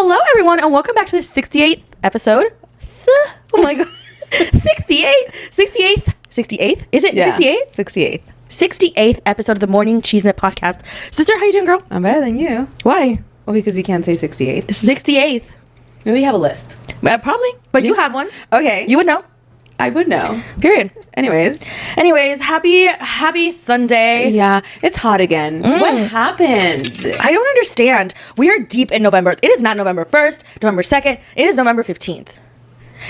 Hello, everyone, and welcome back to the 68th episode. Oh my god. 68th? Is it 68th? 68th. 68th episode of the Morning Chisme podcast. Sister, how you doing, girl? I'm better than you. Why? Well, because you can't say 68th. 68th. Maybe you have a lisp. Probably, but you have one. Okay. You would know. I would know. Period. Anyways, happy Sunday. yeah, it's hot again. What happened? I don't understand. We are deep in November. It is not November 1st, November 2nd. It is November 15th.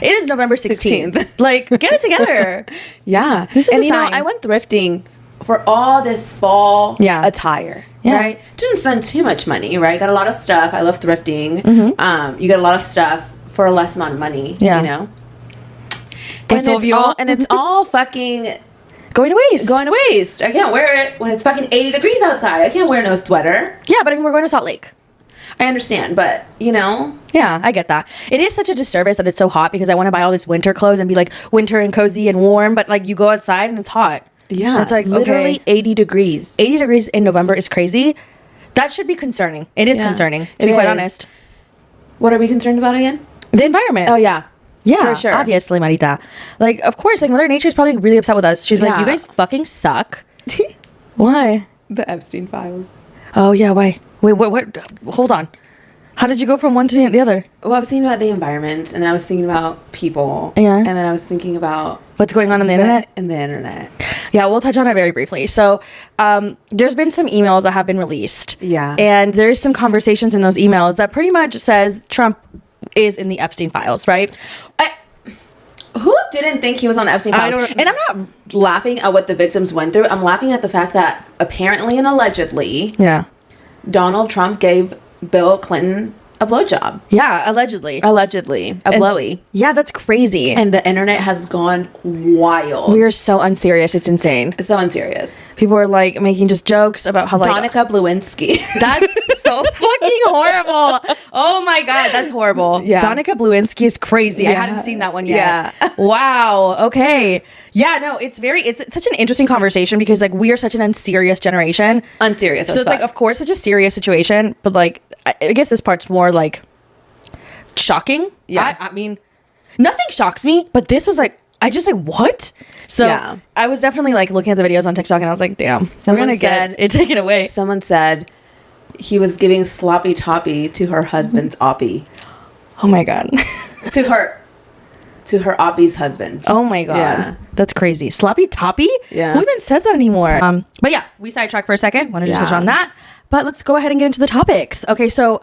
It is November 16th. Like, get it together. Yeah. This is a sign. I went thrifting for all this fall attire. Yeah. Right? Didn't spend too much money, right? Got a lot of stuff. I love thrifting. You get a lot of stuff for a less amount of money, you know? And it's all fucking going to waste. I can't wear it when it's fucking 80 degrees outside. I can't wear no sweater. Yeah, but I mean, we're going to Salt Lake. I understand, but, you know. Yeah, I get that. It is such a disservice that it's so hot because I want to buy all this winter clothes and be like winter and cozy and warm, but like you go outside and it's hot. Yeah. And it's like, literally okay, 80 degrees. 80 degrees in November is crazy. That should be concerning. It is concerning, to be quite honest. What are we concerned about again? The environment. Oh, yeah. Yeah, for sure. Obviously, Marita. Like, of course, like Mother Nature is probably really upset with us. She's like, you guys fucking suck. Why? The Epstein files. Oh, yeah, why? Wait, what? Hold on. How did you go from one to the other? Well, I was thinking about the environment, and then I was thinking about people. Yeah. And then I was thinking about what's going on the internet? And the internet. Yeah, we'll touch on it very briefly. So, there's been some emails that have been released. Yeah. And there's some conversations in those emails that pretty much says Trump is in the Epstein files, right? Who didn't think he was on the Epstein files? And I'm not laughing at what the victims went through. I'm laughing at the fact that apparently and allegedly, Donald Trump gave Bill Clinton a blowjob. Yeah, allegedly. A blowy. Yeah, that's crazy. And the internet has gone wild. We are so unserious. It's insane. So unserious. People are like making just jokes about how like Danica Lewinsky. That's so fucking horrible. Oh my god, that's horrible. Yeah. Danica Lewinsky is crazy. I hadn't seen that one yet. Yeah. Wow. Okay. Yeah, no, it's such an interesting conversation because like we are such an unserious generation. Unserious. So it's like, of course, such a serious situation, but like I guess this part's more like shocking. Yeah. I mean, nothing shocks me, but this was like, I just like, what? So I was definitely like looking at the videos on TikTok and I was like, damn, we're gonna get it taken away. Someone said he was giving sloppy toppy to her husband's oppie. Oh my god. to her oppie's husband. Oh my god. Yeah. That's crazy. Sloppy toppy? Yeah. Who even says that anymore? But yeah, we sidetracked for a second. Wanted to touch on that. But let's go ahead and get into the topics. Okay, so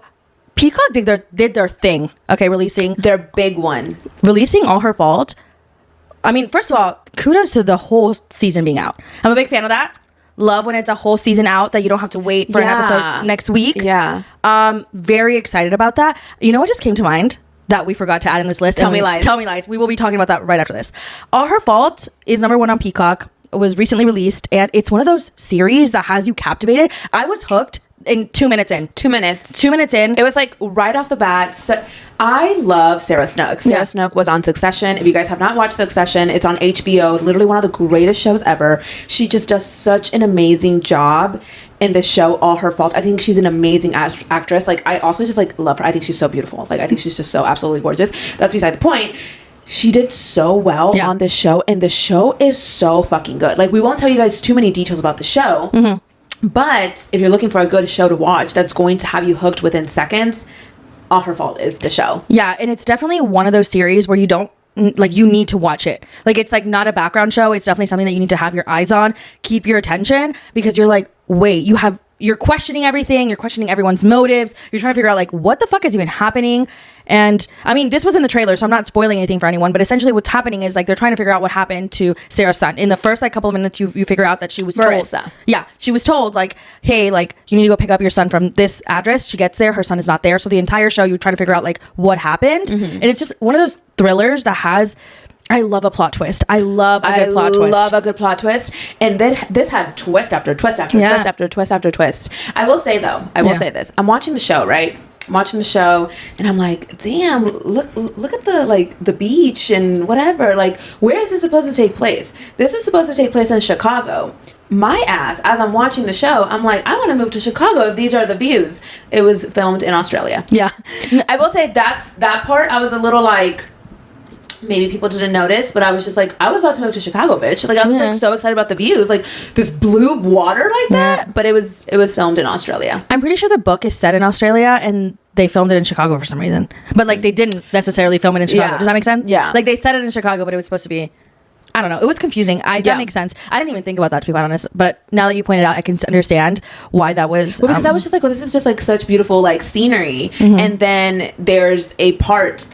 Peacock did their thing. Okay, releasing their big one. Releasing All Her Fault. I mean, first of all, kudos to the whole season being out. I'm a big fan of that. Love when it's a whole season out that you don't have to wait for an episode next week. Yeah. Very excited about that. You know what just came to mind that we forgot to add in this list? Tell me lies. We will be talking about that right after this. All Her Fault is #1 on Peacock. It was recently released, and it's one of those series that has you captivated. I was hooked in 2 minutes in. 2 minutes. 2 minutes in. It was like right off the bat. So I love Sarah Snook. Sarah Snook was on Succession. If you guys have not watched Succession, it's on HBO. Literally one of the greatest shows ever. She just does such an amazing job in the show All Her Fault. I think she's an amazing actress. Like, I also just like love her. I think she's so beautiful. Like, I think she's just so absolutely gorgeous. That's beside the point. She did so well on the show, and the show is so fucking good. Like, we won't tell you guys too many details about the show, but if you're looking for a good show to watch that's going to have you hooked within seconds, All Her Fault is the show. Yeah, and it's definitely one of those series where you don't, like, you need to watch it. Like, it's like not a background show. It's definitely something that you need to have your eyes on, keep your attention, because you're like, wait, you're questioning everything. You're questioning everyone's motives. You're trying to figure out like what the fuck is even happening. And I mean, this was in the trailer, so I'm not spoiling anything for anyone, but essentially what's happening is like they're trying to figure out what happened to Sarah's son. In the first like couple of minutes, you figure out that she was told. Yeah, she was told like, hey, like you need to go pick up your son from this address. She gets there, her son is not there. So the entire show, you try to figure out like what happened. And it's just one of those thrillers that has, I love a plot twist. I love a good plot twist. And then this had twist after twist after twist after twist after twist. I will say though, I will say this. I'm watching the show, right? I'm watching the show and I'm like, damn, look at the like the beach and whatever. Like, where is this supposed to take place? This is supposed to take place in Chicago. my ass, as I'm watching the show, I'm like, I want to move to Chicago if these are the views. It was filmed in Australia. Yeah. I will say that part, I was a little like, maybe people didn't notice, but I was just like, I was about to move to Chicago, bitch. Like, I was like so excited about the views, like this blue water like that. But it was filmed in Australia. I'm pretty sure the book is set in Australia and they filmed it in Chicago for some reason. But like they didn't necessarily film it in Chicago. Does that make sense? Yeah. Like they set it in Chicago, but it was supposed to be, I don't know. It was confusing. That makes sense. I didn't even think about that, to be quite honest. But now that you pointed out, I can understand why that was. Well, because I was just like, well, this is just like such beautiful like scenery. And then there's a part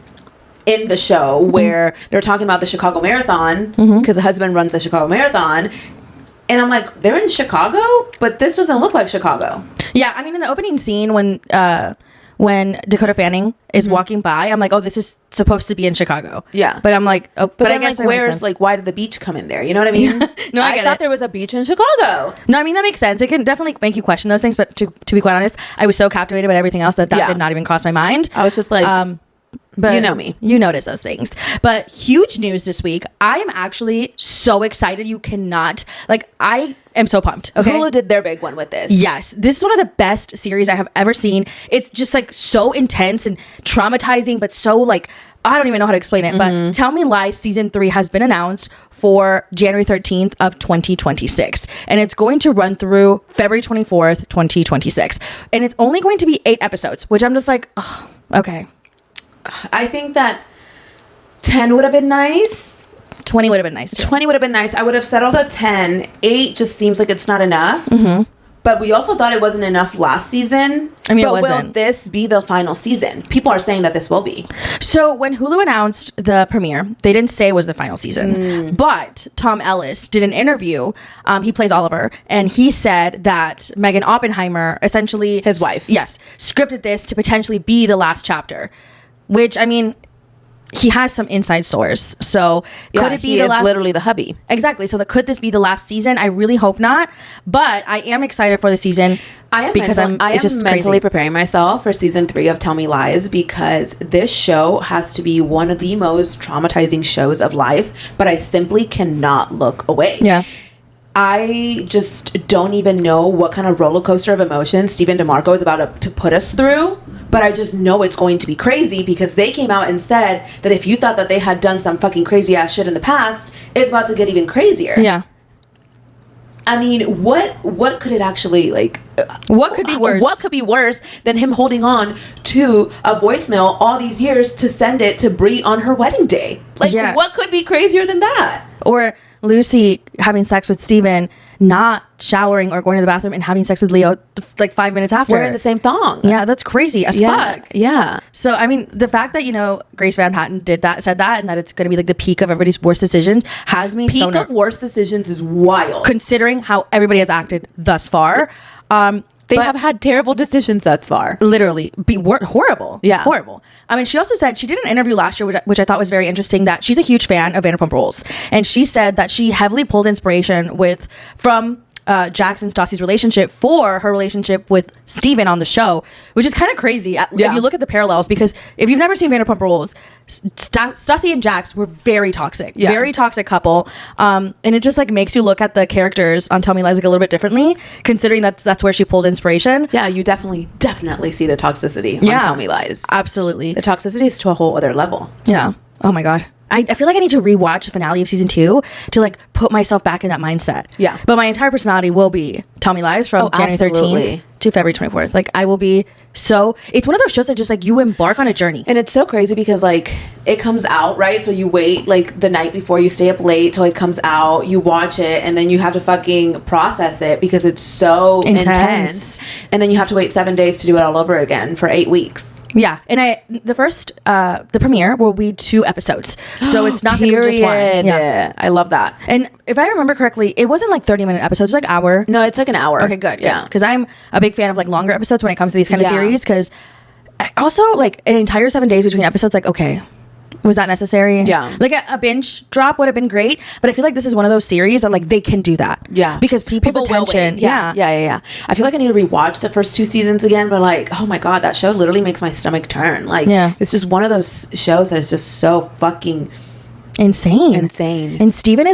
in the show where they're talking about the Chicago Marathon because the husband runs the Chicago Marathon. And I'm like, they're in Chicago, but this doesn't look like Chicago. Yeah, I mean, in the opening scene when Dakota Fanning is walking by, I'm like, oh, this is supposed to be in Chicago. Yeah. But I'm like, oh, but I guess like, where's like, why did the beach come in there? You know what I mean? No, I thought there was a beach in Chicago. No, I mean, that makes sense. It can definitely make you question those things. But to be quite honest, I was so captivated by everything else that did not even cross my mind. I was just like, but you know me. You notice those things. But huge news this week. I am actually so excited. You cannot, like, I am so pumped. Okay. Hulu did their big one with this. Yes. This is one of the best series I have ever seen. It's just like so intense and traumatizing, but so like, I don't even know how to explain it. But Tell Me Lies season 3 has been announced for January 13th of 2026. And it's going to run through February 24th, 2026. And it's only going to be 8 episodes, which I'm just like, oh, okay. I think that 10 would have been nice. 20 would have been nice too. 20 would have been nice. I would have settled at 10. 8 just seems like it's not enough. But we also thought it wasn't enough last season. I mean, but it wasn't. Will this be the final season? People are saying that this will be. So when Hulu announced the premiere, they didn't say it was the final season. But Tom Ellis did an interview. He plays Oliver. And he said that Megan Oppenheimer, essentially his wife, scripted this to potentially be the last chapter. Which, I mean, he has some inside source. So could it be the last? Literally the hubby. Exactly. So could this be the last season? I really hope not. But I am excited for the season. I am mentally preparing myself for season 3 of Tell Me Lies because this show has to be one of the most traumatizing shows of life. But I simply cannot look away. Yeah. I just don't even know what kind of roller coaster of emotions Stephen DeMarco is about to put us through. But I just know it's going to be crazy because they came out and said that if you thought that they had done some fucking crazy ass shit in the past, it's about to get even crazier. Yeah. I mean, what could it actually, like... What could be worse? What could be worse than him holding on to a voicemail all these years to send it to Brie on her wedding day? Like, what could be crazier than that? Or Lucy having sex with Steven, not showering or going to the bathroom and having sex with Leo like 5 minutes after. Wearing the same thong. Yeah, that's crazy as fuck. Yeah. So, I mean, the fact that, Grace Van Patten said that, and that it's going to be like the peak of everybody's worst decisions has me so nervous. Peak of worst decisions is wild. Considering how everybody has acted thus far. They have had terrible decisions thus far. Literally. Horrible. Yeah. Horrible. I mean, she also said, she did an interview last year, which I thought was very interesting, that she's a huge fan of Vanderpump Rules. And she said that she heavily pulled inspiration from Jax and Stassi's relationship for her relationship with Steven on the show, which is kind of crazy if you look at the parallels, because if you've never seen Vanderpump Rules, Stassi and Jax were very toxic, very toxic couple, and it just like makes you look at the characters on Tell Me Lies like a little bit differently, considering that's where she pulled inspiration. Yeah, you definitely see the toxicity on Tell Me Lies. Absolutely, the toxicity is to a whole other level. Yeah. Oh my god. I feel like I need to rewatch the finale of season 2 to like put myself back in that mindset. Yeah. But my entire personality will be Tell Me Lies from January 13th to February 24th. Like I will be so... It's one of those shows that just like you embark on a journey. And it's so crazy because like it comes out, right? So you wait like the night before, you stay up late till it comes out, you watch it, and then you have to fucking process it because it's so intense. And then you have to wait 7 days to do it all over again for 8 weeks. Yeah, and the premiere will be 2 episodes, so it's not going to be just one. Yeah, I love that. And if I remember correctly, it wasn't like 30-minute episodes; it's like hour. No, it's like an hour. Okay, good. Yeah, because I'm a big fan of like longer episodes when it comes to these kind of series. Because also like an entire 7 days between episodes, like okay, was that necessary? Yeah, like a binge drop would have been great, but I feel like this is one of those series that like they can do that. Yeah, because people's attention. Yeah. I feel like I need to rewatch the first 2 seasons again, but like, oh my god, that show literally makes my stomach turn. Like, it's just one of those shows that is just so fucking insane. And Steven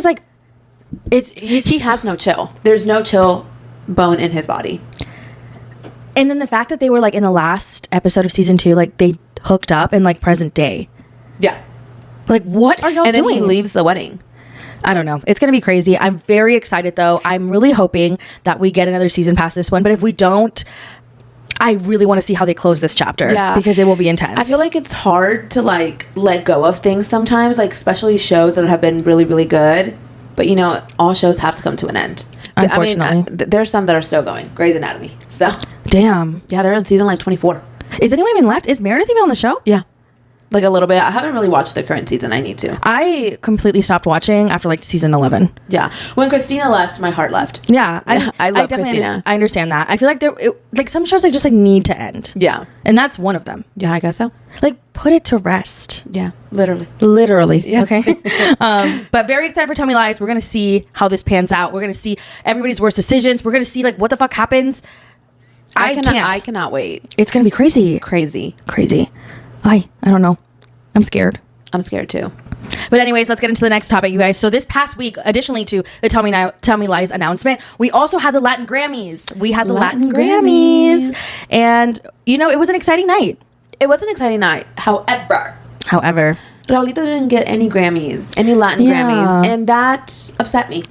He has no chill. There's no chill bone in his body. And then the fact that they were like in the last episode of season 2, like they hooked up in like present day. Yeah. Like, what are y'all doing? And then he leaves the wedding. I don't know. It's going to be crazy. I'm very excited though. I'm really hoping that we get another season past this one. But if we don't, I really want to see how they close this chapter. Yeah. Because it will be intense. I feel like it's hard to like let go of things sometimes, like especially shows that have been really, really good. But you know, all shows have to come to an end. Unfortunately. I mean, there's some that are still going. Grey's Anatomy. So damn. yeah, they're in season like 24. Is anyone even left? Is Meredith even on the show? Yeah. Like a little bit. I haven't really watched the current season. I need to. I completely stopped watching after like season 11. Yeah. When Christina left, my heart left. Yeah. I love Christina. I understand that. I feel like like some shows like just like need to end. Yeah. And that's one of them. Yeah, I guess so. Like put it to rest. Yeah. Literally. Yeah. Okay. But very excited for Tell Me Lies. We're going to see how this pans out. We're going to see everybody's worst decisions. We're going to see like what the fuck happens. I cannot wait. It's going to be crazy. Crazy. I don't know. I'm scared. I'm scared too. But anyways, let's get into the next topic, you guys. So this past week, additionally to the Tell Me Lies announcement, we also had the Latin Grammys. We had the Latin Grammys. And, you know, it was an exciting night. It was an exciting night. However, Raulito didn't get any Grammys, any Latin Grammys, and that upset me.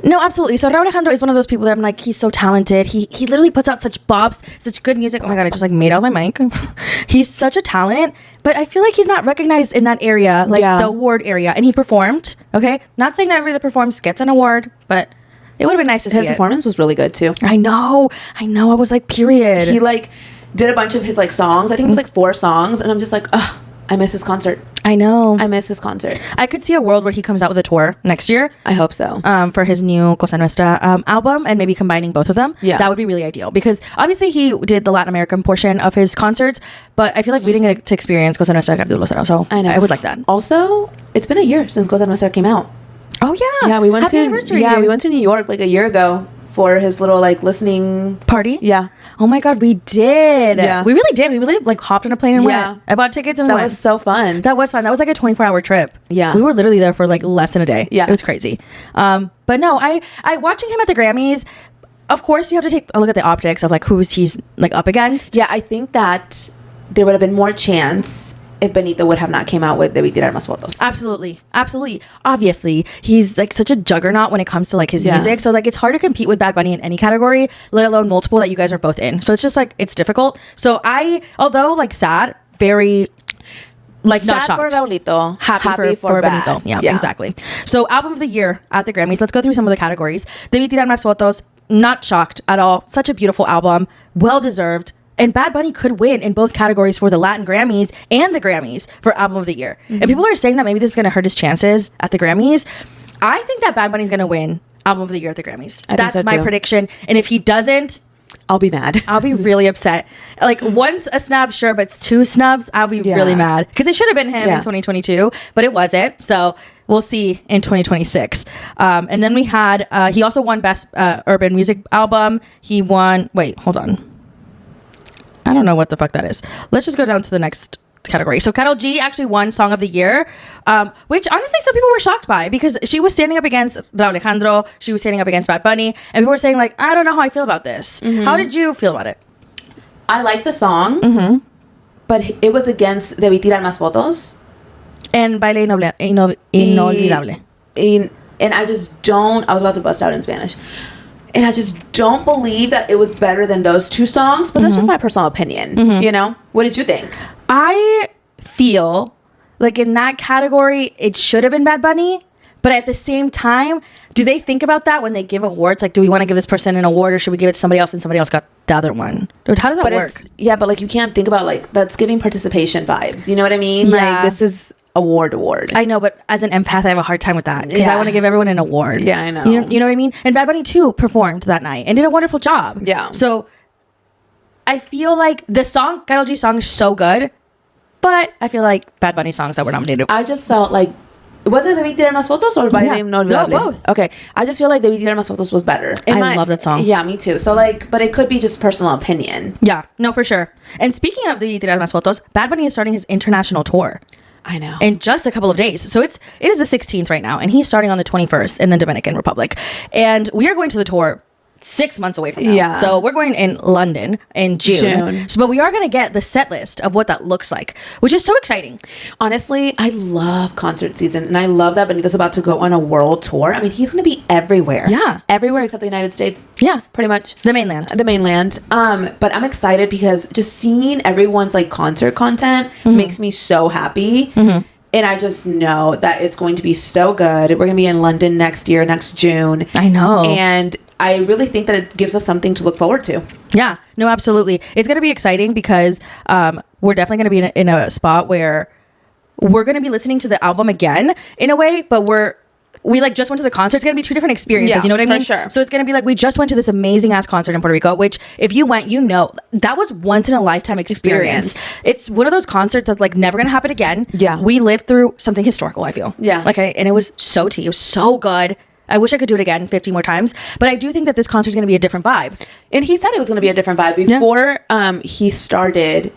No, absolutely. So Raul Alejandro is one of those people that I'm like, he's so talented. He literally puts out such bops, such good music. Oh my God, I just like made out my mic. He's such a talent, but I feel like he's not recognized in that area, like the award area. And he performed, okay? Not saying that everybody that performs gets an award, but it would have been nice to see His performance was really good too. I know. I was like, period. He like did a bunch of his like songs. I think it was like 4 songs. And I'm just like, ugh. I miss his concert. I know. I miss his concert. I could see a world where he comes out with a tour next year. I hope so. For his new Cosa Nuestra album, and maybe combining both of them. Yeah. That would be really ideal. Because obviously he did the Latin American portion of his concerts, but I feel like we didn't get to experience Cosa Nuestra Capítulo Cero. So I know. I would like that. Also, it's been a year since Cosa Nuestra came out. Oh, yeah. Yeah, we went Happy anniversary. Yeah, we went to New York like a year ago for his little like listening party. Yeah. Oh my God, we did. Yeah. We really did. We really like hopped on a plane and went. I bought tickets and that went. was so fun. That was fun. That was like a 24-hour trip. Yeah. We were literally there for like less than a day. Yeah. It was crazy. But no, I watching him at the Grammys, of course you have to take a look at the optics of like he's like up against. Yeah, I think that there would have been more chance if Benito would have not came out with Debí Tirar Más Fotos. Absolutely. Obviously, he's like such a juggernaut when it comes to like his music. So like it's hard to compete with Bad Bunny in any category, let alone multiple that you guys are both in. So it's just like it's difficult. So although like sad, very like Sad not shocked. for Raulito, Happy for Benito. Yeah, exactly. So album of the year at the Grammys. Let's go through some of the categories. Debí Tirar Más Fotos. Not shocked at all. Such a beautiful album. Well deserved. And Bad Bunny could win in both categories for the Latin Grammys and the Grammys for Album of the Year. Mm-hmm. And people are saying that maybe this is going to hurt his chances at the Grammys. I think that Bad Bunny's going to win Album of the Year at the Grammys. That's my prediction. And if he doesn't, I'll be mad. I'll be really upset. Like once a snub, sure, but it's 2 snubs, I'll be really mad. Because it should have been him in 2022, but it wasn't. So we'll see in 2026. And then we had, he also won Best Urban Music Album. He won, wait, hold on. I don't know what the fuck that is. Let's just go down to the next category. So Karol G actually won Song of the Year, which honestly some people were shocked by because she was standing up against Raul Alejandro. She was standing up against Bad Bunny. And people were saying like, I don't know how I feel about this. Mm-hmm. How did you feel about it? I like the song, but it was against Debí Tirar Más Fotos. And Baile Inolvidable. And I just don't, I was about to bust out in Spanish. And I just don't believe that it was better than those 2 songs. But that's just my personal opinion. You know? What did you think? I feel like in that category, it should have been Bad Bunny. But at the same time, do they think about that when they give awards? Like, do we want to give this person an award or should we give it to somebody else and somebody else got the other one? How does that work? Yeah, but like you can't think about like that's giving participation vibes. You know what I mean? Yeah. Like this is award. I know, but as an empath, I have a hard time with that because I want to give everyone an award. Yeah, I know. You know what I mean? And Bad Bunny too performed that night and did a wonderful job. Yeah. So I feel like the song, Karol G song is so good, but I feel like Bad Bunny songs that were nominated. I just felt like, was it Debí Tirar Más Fotos or Baile Inolvidable? No, both. Okay. I just feel like Debí Tirar Más Fotos was better. I love that song. Yeah, me too. So like, but it could be just personal opinion. Yeah, no, for sure. And speaking of the Debí Tirar Más Fotos, Bad Bunny is starting his international tour. I know. in just a couple of days. So it is the 16th right now, and he's starting on the 21st in the Dominican Republic. And we are going to the tour 6 months away from now. Yeah. So we're going in London in June. So, but we are going to get the set list of what that looks like, which is so exciting. Honestly, I love concert season, and I love that Benito's about to go on a world tour. I mean, he's going to be everywhere. Yeah. Everywhere except the United States. Yeah. Pretty much. The mainland. The mainland. But I'm excited because just seeing everyone's like concert content makes me so happy. And I just know that it's going to be so good. We're going to be in London next June. I know. And I really think that it gives us something to look forward to. Yeah, no, absolutely. It's going to be exciting because we're definitely going to be in a spot where we're going to be listening to the album again in a way, but we like just went to the concert. It's going to be two different experiences. You know what I mean? For sure. So it's going to be like, we just went to this amazing ass concert in Puerto Rico, which if you went, you know, that was once in a lifetime experience. It's one of those concerts that's like never going to happen again. Yeah. We lived through something historical, I feel. Yeah. And it was so tea. It was so good. I wish I could do it again 50 more times, but I do think that this concert is going to be a different vibe. And he said it was going to be a different vibe before he started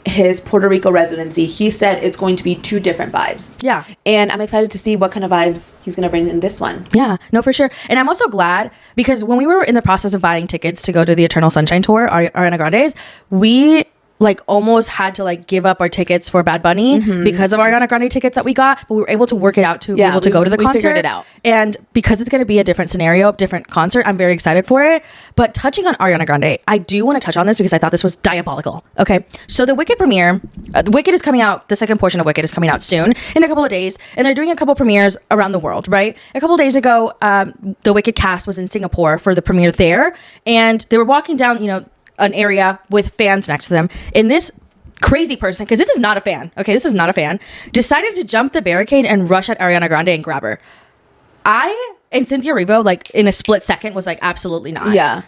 his Puerto Rico residency. He said it's going to be two different vibes. Yeah. And I'm excited to see what kind of vibes he's going to bring in this one. Yeah, no, for sure. And I'm also glad because when we were in the process of buying tickets to go to the Eternal Sunshine Tour, Ariana Grande's, we like almost had to like give up our tickets for Bad Bunny because of Ariana Grande tickets that we got, but we were able to work it out to be able to go to the concert. We figured it out. And because it's going to be a different scenario, different concert, I'm very excited for it. But touching on Ariana Grande, I do want to touch on this because I thought this was diabolical. Okay, so the Wicked premiere, Wicked is coming out, the second portion of Wicked is coming out soon in a couple of days, and they're doing a couple premieres around the world, right? A couple of days ago, the Wicked cast was in Singapore for the premiere there, and they were walking down, an area with fans next to them, and this crazy person, because this is not a fan, decided to jump the barricade and rush at Ariana Grande and grab her. And Cynthia Erivo, like in a split second, was like, absolutely not. Yeah.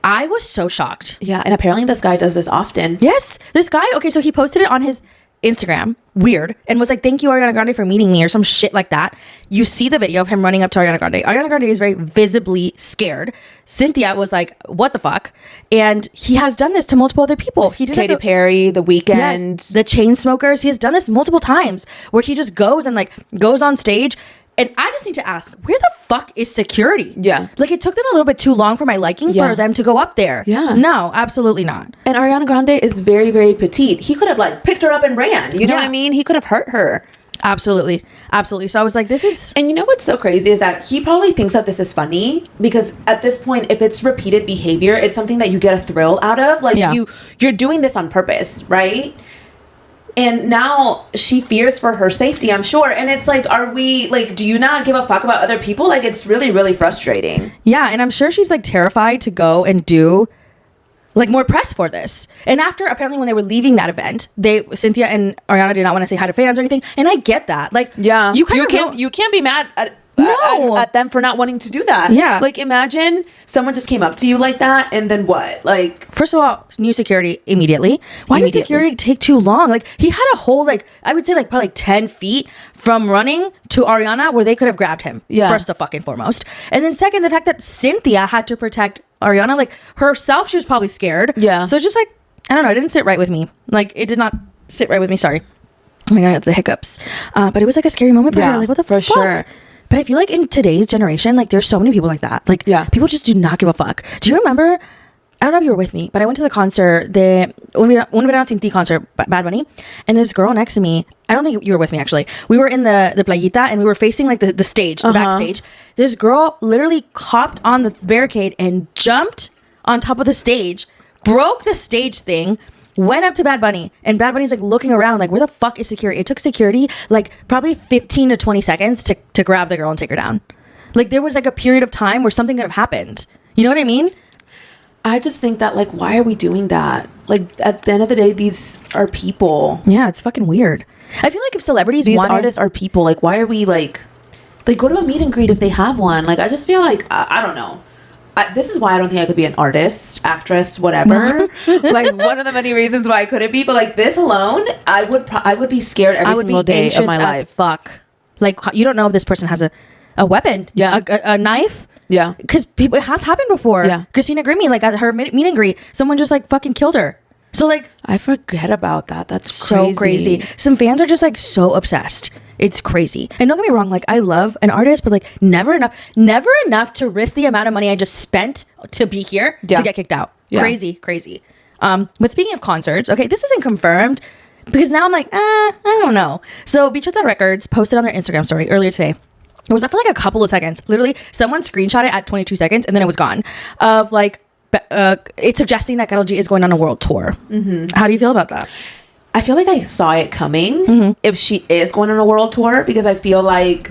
I was so shocked. Yeah, and apparently this guy does this often. Yes, this guy, okay, so he posted it on his Instagram, weird, and was like, thank you, Ariana Grande, for meeting me, or some shit like that. You see the video of him running up to Ariana Grande. Ariana Grande is very visibly scared. Cynthia was like, what the fuck? And he has done this to multiple other people. He did Katy Perry, The Weeknd. Yes, the Chainsmokers. He has done this multiple times where he just goes and like goes on stage. And I just need to ask, where the fuck is security? Yeah. Like, it took them a little bit too long for my liking for them to go up there. Yeah. No, absolutely not. And Ariana Grande is very, very petite. He could have, like, picked her up and ran. You know what I mean? He could have hurt her. Absolutely. Absolutely. So I was like, this is... And you know what's so crazy is that he probably thinks that this is funny because at this point, if it's repeated behavior, it's something that you get a thrill out of. Like, you're doing this on purpose, right? And now she fears for her safety, I'm sure. And it's like, do you not give a fuck about other people? Like, it's really, really frustrating. Yeah, and I'm sure she's like terrified to go and do like more press for this. And after, apparently when they were leaving that event, Cynthia and Ariana did not want to say hi to fans or anything. And I get that. Like, yeah, you can't be mad at them for not wanting to do that. Yeah. Like, imagine someone just came up to you like that, and then what? Like, first of all, new security immediately. Why did security take too long? Like, he had a whole, like, I would say, like, probably 10 feet from running to Ariana where they could have grabbed him. Yeah. First and fucking foremost. And then second, the fact that Cynthia had to protect Ariana, like, herself, she was probably scared. Yeah. So it's just like, I don't know, it didn't sit right with me. Like, it did not sit right with me. Sorry. Oh my God, I got the hiccups. But it was like a scary moment for her. Like, what the fuck? For sure. But I feel like in today's generation, like, there's so many people like that. Like, people just do not give a fuck. Do you remember? I don't know if you were with me, but I went to the concert, the Un Verano Sin Ti concert, Bad Bunny, and this girl next to me, I don't think you were with me, actually. We were in the playita, and we were facing, like, the stage, the backstage. This girl literally hopped on the barricade and jumped on top of the stage, broke the stage thing, went up to Bad Bunny, and Bad Bunny's like looking around like, where the fuck is security? It took security like probably 15 to 20 seconds to grab the girl and take her down. Like, there was like a period of time where something could have happened. You know what I mean? I just think that, like, why are we doing that? Like, at the end of the day, these are people. Yeah, it's fucking weird. I feel like if celebrities artists are people, like, why are we like go to a meet and greet if they have one? Like, I just feel like, I don't know. This is why I don't think I could be an artist, actress, whatever. Like, one of the many reasons why I couldn't be. But like, this alone, I would be scared every single day of my life. Fuck. Like, you don't know if this person has a weapon. Yeah. A knife. Yeah. Because it has happened before. Yeah. Christina Grimmie, like, at her meet and greet, someone just like fucking killed her. So like, I forget about that. That's so crazy. Some fans are just like so obsessed. It's crazy. And don't get me wrong, like I love an artist, but like never enough to risk the amount of money I just spent to be here to get kicked out. Yeah. Crazy. But speaking of concerts, okay, this isn't confirmed because now I'm like, I don't know. So Beach Without Records posted on their Instagram story earlier today. It was up for like a couple of seconds. Literally, someone screenshot it at 22 seconds and then it was gone. Of like, it's suggesting that Karol G is going on a world tour. Mm-hmm. How do you feel about that? I feel like I saw it coming if she is going on a world tour, because I feel like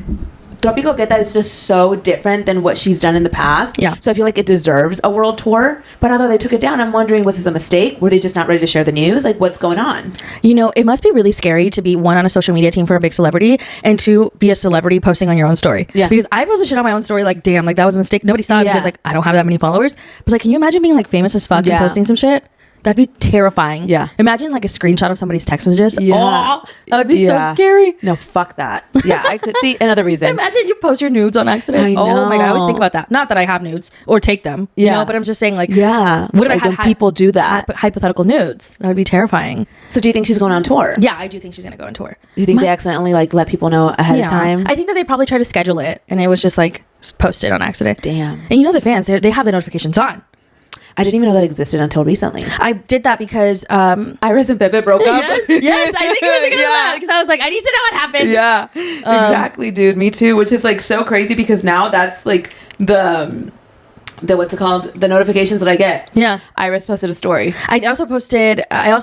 Tropico Queta is just so different than what she's done in the past. Yeah. So I feel like it deserves a world tour. But now that they took it down, I'm wondering, was this a mistake? Were they just not ready to share the news? Like, what's going on? You know, it must be really scary to be one on a social media team for a big celebrity and to be a celebrity posting on your own story. Yeah. Because I posted shit on my own story like, damn, like that was a mistake. Nobody saw it because like I don't have that many followers. But like, can you imagine being like famous as fuck and posting some shit? That'd be terrifying. Yeah. Imagine like a screenshot of somebody's text messages. Yeah. Oh, that would be so scary. No, fuck that. Yeah, I could see another reason. Imagine you post your nudes on accident. I know. Oh my God, I always think about that. Not that I have nudes or take them, you know, but I'm just saying like, what if like when people do that? Hypothetical nudes. That would be terrifying. So do you think she's going on tour? Yeah, I do think she's going to go on tour. Do you think they accidentally like let people know ahead of time? I think that they probably tried to schedule it and it was just like posted on accident. Damn. And you know the fans, they have the notifications on. I didn't even know that existed until recently. I did that because Iris and Pepe broke up. Yes, I think it was because of that. Because I was like, I need to know what happened. Yeah, exactly, dude. Me too. Which is like so crazy because now that's like the what's it called? The notifications that I get. Yeah. Iris posted a story. I also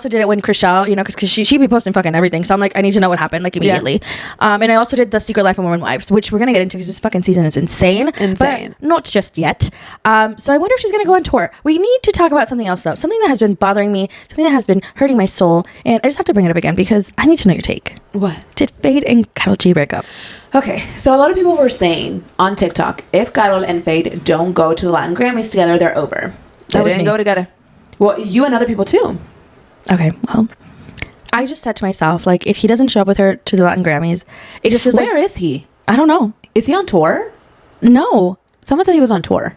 did it when Chriselle, you know, because she'd be posting fucking everything. So I'm like, I need to know what happened, like immediately. Yeah. And I also did the Secret Life of Mormon Wives, which we're going to get into because this fucking season is insane. But not just yet. So I wonder if she's going to go on tour. We need to talk about something else though. Something that has been bothering me, something that has been hurting my soul. And I just have to bring it up again because I need to know your take. What? Did Fade and Karol G break up? Okay, so a lot of people were saying on TikTok, if Karol and Fade don't go to the Latin Grammys together, they're over. They didn't go together. Well, you and other people too. Okay, well, I just said to myself, like, if he doesn't show up with her to the Latin Grammys, it just feels Where is he? I don't know. Is he on tour? No. Someone said he was on tour.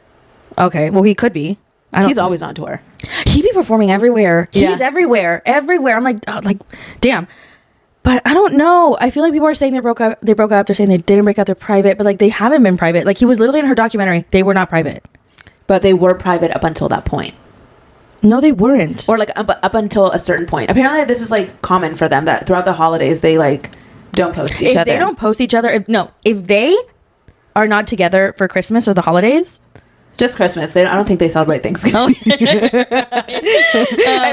Okay, well, he could be. He's always on tour. He be performing everywhere. Yeah. He's everywhere. I'm like, damn. But I don't know. I feel like people are saying they broke up. They're saying they didn't break up. They're private. But like they haven't been private. Like he was literally in her documentary. They were not private. But they were private up until that point. No, they weren't. Or like up until a certain point. Apparently this is like common for them that throughout the holidays they like don't post each other. If they don't post each other, if they are not together for Christmas or the holidays. Just Christmas. I don't think they celebrate Thanksgiving. If they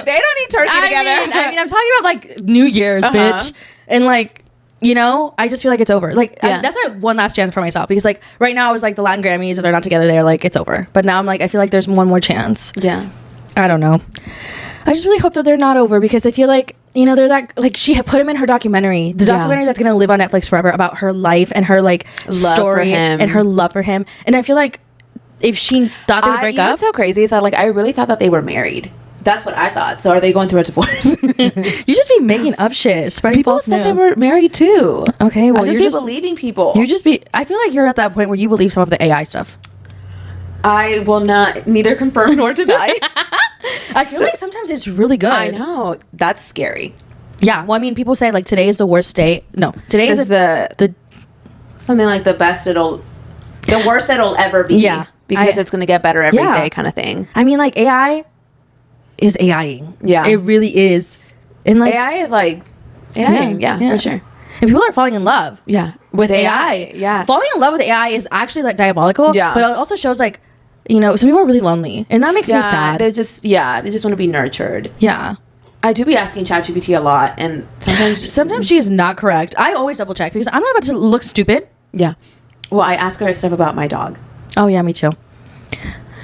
don't eat turkey together. I mean, I'm talking about like New Year's, bitch. And like, you know, I just feel like it's over. Like, that's my one last chance for myself. Because like, right now I was like the Latin Grammys, if they're not together, they're like, it's over. But now I'm like, I feel like there's one more chance. Yeah. I don't know. I just really hope that they're not over because I feel like, you know, they're that, like, she had put him in her documentary. The documentary that's going to live on Netflix forever about her life and her like story and her love for him. And I feel like, if she thought they would break up. What's so crazy is that like I really thought that they were married. That's what I thought. So are they going through a divorce? You just be making up shit, spreading people false said news. they were married too. Okay, well you're just believing people. I feel like you're at that point where you believe some of the AI stuff. I will not neither confirm nor deny. I feel like sometimes it's really good. I know. That's scary. Yeah. Well, I mean, people say like today is the worst day. No, today is the something like the worst it'll ever be. Yeah. Because it's going to get better every day kind of thing. I mean, like, AI is AIing. Yeah. It really is. And like AI is like AIing. Yeah, for sure. And people are falling in love. Yeah. With AI. Yeah. Falling in love with AI is actually like diabolical. Yeah. But it also shows like, you know, some people are really lonely. And that makes me sad. They just want to be nurtured. Yeah. I do be asking ChatGPT a lot. And sometimes she is not correct. I always double check because I'm not about to look stupid. Yeah. Well, I ask her stuff about my dog. Oh yeah, me too.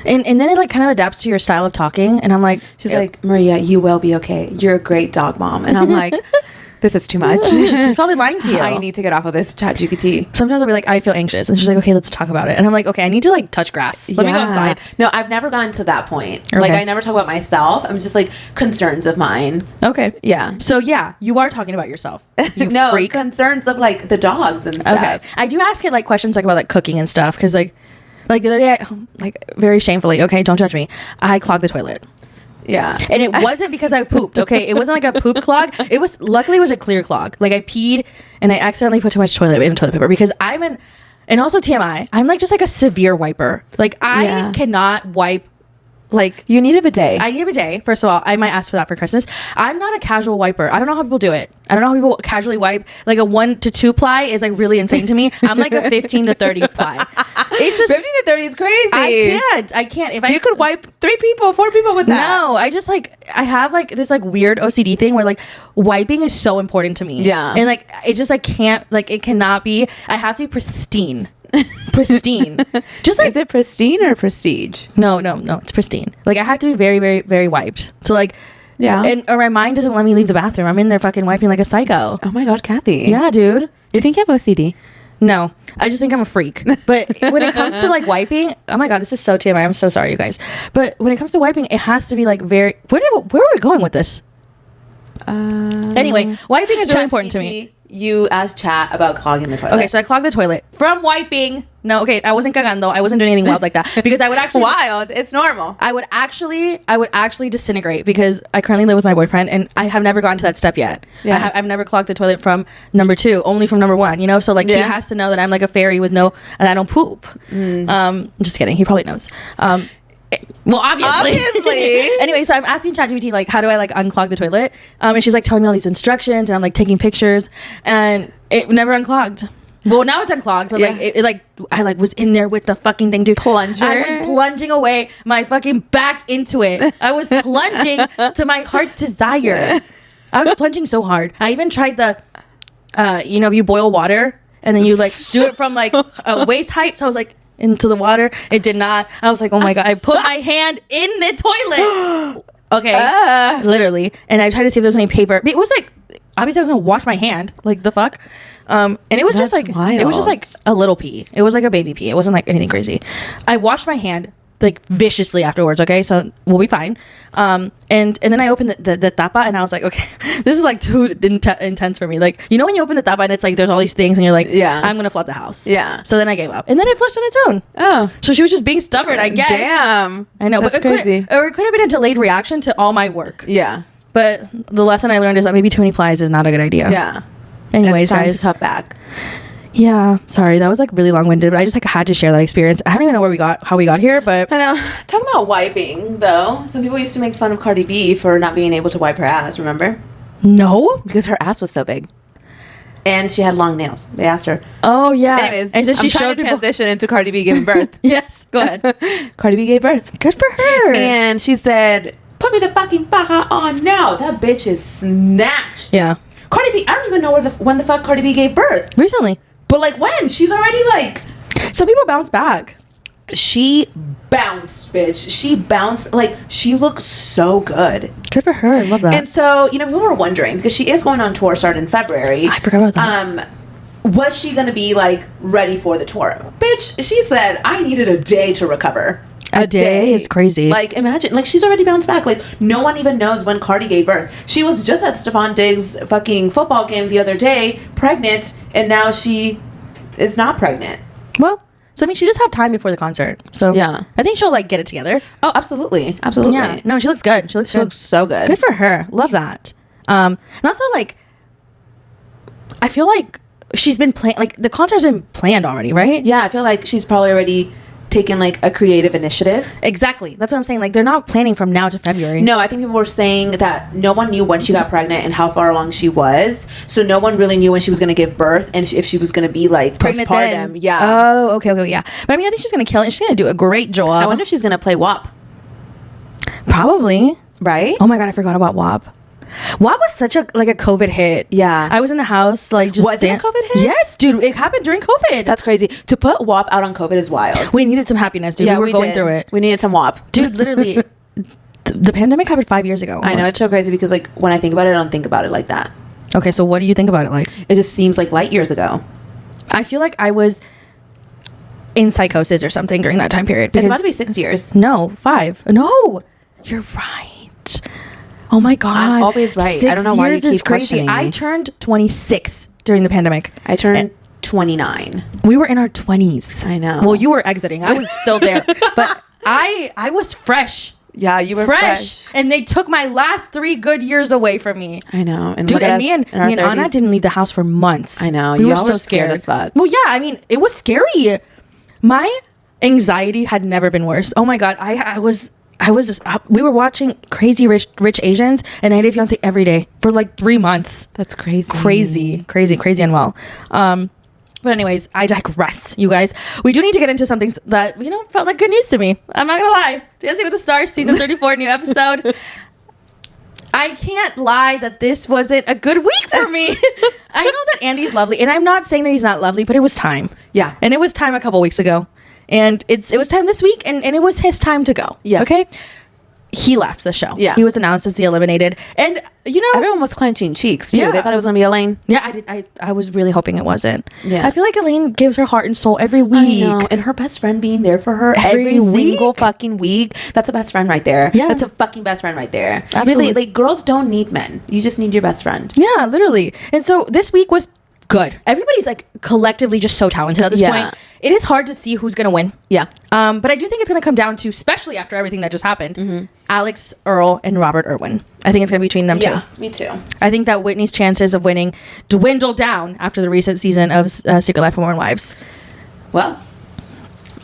And then it like kind of adapts to your style of talking, and I'm like, she's like, Maria, you will be okay. You're a great dog mom, and I'm like, this is too much. She's probably lying to you. I need to get off of this ChatGPT. Sometimes I'll be like, I feel anxious, and she's like, okay, let's talk about it. And I'm like, okay, I need to like touch grass. Let me go outside. No, I've never gotten to that point. Okay. Like I never talk about myself. I'm just like concerns of mine. Okay. Yeah. So yeah, you are talking about yourself. You no freak. Concerns of like the dogs and stuff. Okay. I do ask it like questions like about like cooking and stuff because like the other day, like very shamefully, okay, don't judge me, I clogged the toilet. Yeah. And it wasn't because I pooped, okay? It wasn't like a poop clog. Luckily it was a clear clog. Like I peed and I accidentally put too much toilet paper because and also TMI, I'm like just like a severe wiper. Like I cannot wipe. Like you need a bidet. I need a bidet. First of all, I might ask for that for Christmas. I'm not a casual wiper. I don't know how people do it. I don't know how people casually wipe. Like a 1 to 2 ply is like really insane to me. I'm like a 15 to 30 ply. It's just 15 to 30 is crazy. I can't. If you could wipe 3 people, 4 people with that. No, I have like this like weird OCD thing where like wiping is so important to me. Yeah. And like it just like can't like it cannot be. I have to be pristine. Just like, is it pristine or prestige? No, it's pristine. Like I have to be very, very, very wiped. So like, yeah, or my mind doesn't let me leave the bathroom. I'm in there fucking wiping like a psycho. Oh my god, Kathy. Yeah, dude. You think you have OCD? No, I just think I'm a freak. But when it comes to like wiping, oh my god, this is so TMI. I'm so sorry, you guys. But when it comes to wiping, it has to be like very. Where are we going with this? Anyway, wiping is really important to me. You asked chat about clogging the toilet. Okay, so I clogged the toilet from wiping. No, okay, I wasn't cagando. I wasn't doing anything wild like that because I would actually wild. It's normal. I would actually disintegrate because I currently live with my boyfriend and I have never gotten to that step yet. Yeah, I've never clogged the toilet from number 2, only from number 1. You know, so like he has to know that I'm like a fairy with and I don't poop. Just kidding. He probably knows. Well, obviously. Anyway, so I'm asking ChatGPT like, how do I like unclog the toilet? And she's like telling me all these instructions, and I'm like taking pictures, and it never unclogged. Well, now it's unclogged, but like I like was in there with the fucking thing, dude. Plunger. I was plunging away my fucking back into it. I was plunging to my heart's desire. I was plunging so hard. I even tried the, you boil water and then you like do it from like a waist height. So I was like, into the water. It did not. I was like, oh my god. I put my hand in the toilet. Okay. Literally. And I tried to see if there was any paper. But it was like, obviously I was gonna wash my hand. Like the fuck. And it was just like wild. It was just like a little pee. It was like a baby pee. It wasn't like anything crazy. I washed my hand like viciously afterwards. Okay, so we'll be fine. And then I opened the tapa and I was like, okay, this is like too intense for me. Like, you know when you open the tapa and it's like there's all these things and you're like, yeah, I'm gonna flood the house. Yeah. So then I gave up and then it flushed on its own. Oh, so she was just being stubborn, I guess. Damn, I know, that's crazy. Or it could have been a delayed reaction to all my work. Yeah. But the lesson I learned is that maybe too many plies is not a good idea. Yeah. Anyways, it's time guys, to cut back. Yeah, sorry, that was like really long-winded, but I just like had to share that experience. I don't even know how we got here, but I know. Talking about wiping though, some people used to make fun of Cardi B for not being able to wipe her ass. Remember? No, because her ass was so big, and she had long nails. They asked her. Oh yeah. Anyways, and then she showed transition into Cardi B giving birth. Yes, go ahead. Cardi B gave birth. Good for her. And she said, "Put me the fucking paja on now." That bitch is snatched. Yeah. Cardi B. I don't even know when the fuck Cardi B gave birth. Recently. But like when? She's already like... Some people bounce back. She bounced, bitch. She bounced. Like, she looks so good. Good for her. I love that. And so, we were wondering, because she is going on tour starting in February. I forgot about that. Was she going to be, like, ready for the tour? Bitch, she said, I needed a day to recover. A day is crazy. Like, imagine, like, she's already bounced back. Like, no one even knows when Cardi gave birth. She was just at Stephon Diggs' fucking football game the other day, pregnant, and now she is not pregnant. Well, so I mean, she just have time before the concert. So yeah, I think she'll like get it together. Oh, absolutely, absolutely. Yeah, no, she looks good. She looks so good. Good for her. Love that. And also, like, I feel like she's been playing. Like, the concert's been planned already, right? Yeah, I feel like she's probably already taken like a creative initiative. Exactly. That's what I'm saying. Like, they're not planning from now to February. No, I think people were saying that no one knew when she got pregnant and how far along she was. So no one really knew when she was going to give birth and if she was going to be like pregnant postpartum. Then. Yeah. Oh, okay, yeah. But I mean, I think she's going to kill it. She's going to do a great job. I wonder if she's going to play WAP. Probably. Right? Oh my God, I forgot about WAP. WAP was such a COVID hit. Yeah. I was in the house like just... Was it a COVID hit? Yes, dude. It happened during COVID. That's crazy. To put WAP out on COVID is wild. We needed some happiness, dude. Yeah, we were going through it. We needed some WAP. Dude, literally, the pandemic happened 5 years ago. Almost. I know, it's so crazy because like when I think about it, I don't think about it like that. Okay, so what do you think about it like? It just seems like light years ago. I feel like I was in psychosis or something during that time period. It's about to be 6 years. No, 5. No, you're right. Oh my God. I'm always right. 6 I don't know why you keep questioning me. I turned 26 during the pandemic. I turned 29. We were in our 20s. I know. Well, you were exiting. I was still there. But I was fresh. Yeah, you were fresh. And they took my last 3 good years away from me. I know. And dude, and me and Anna didn't leave the house for months. I know. We were so so scared as fuck. Well, yeah, I mean, it was scary. My anxiety had never been worse. Oh my God. We were watching Crazy Rich Asians and 90 Day Fiancé every day for like 3 months. That's crazy. Crazy unwell. But anyways, I digress, you guys. We do need to get into something that, felt like good news to me. I'm not gonna lie. Dancing with the Stars, season 34, new episode. I can't lie that this wasn't a good week for me. I know that Andy's lovely, and I'm not saying that he's not lovely, but it was time. Yeah. And it was time a couple weeks ago. And it was time this week, and it was his time to go. Yeah. Okay? He left the show. Yeah. He was announced as the eliminated. And, everyone was clenching cheeks, too. Yeah. They thought it was going to be Elaine. Yeah, I was really hoping it wasn't. Yeah. I feel like Elaine gives her heart and soul every week. I know. And her best friend being there for her Every week? single fucking week. That's a best friend right there. Yeah. That's a fucking best friend right there. Absolutely. Really, like, girls don't need men. You just need your best friend. Yeah, literally. And so this week was good. Everybody's like collectively just so talented at this point. It is hard to see who's going to win. Yeah. But I do think it's going to come down to, especially after everything that just happened, Alex Earl and Robert Irwin. I think it's going to be between them two. Yeah, me too. I think that Whitney's chances of winning dwindle down after the recent season of Secret Life of Mormon Wives. Well,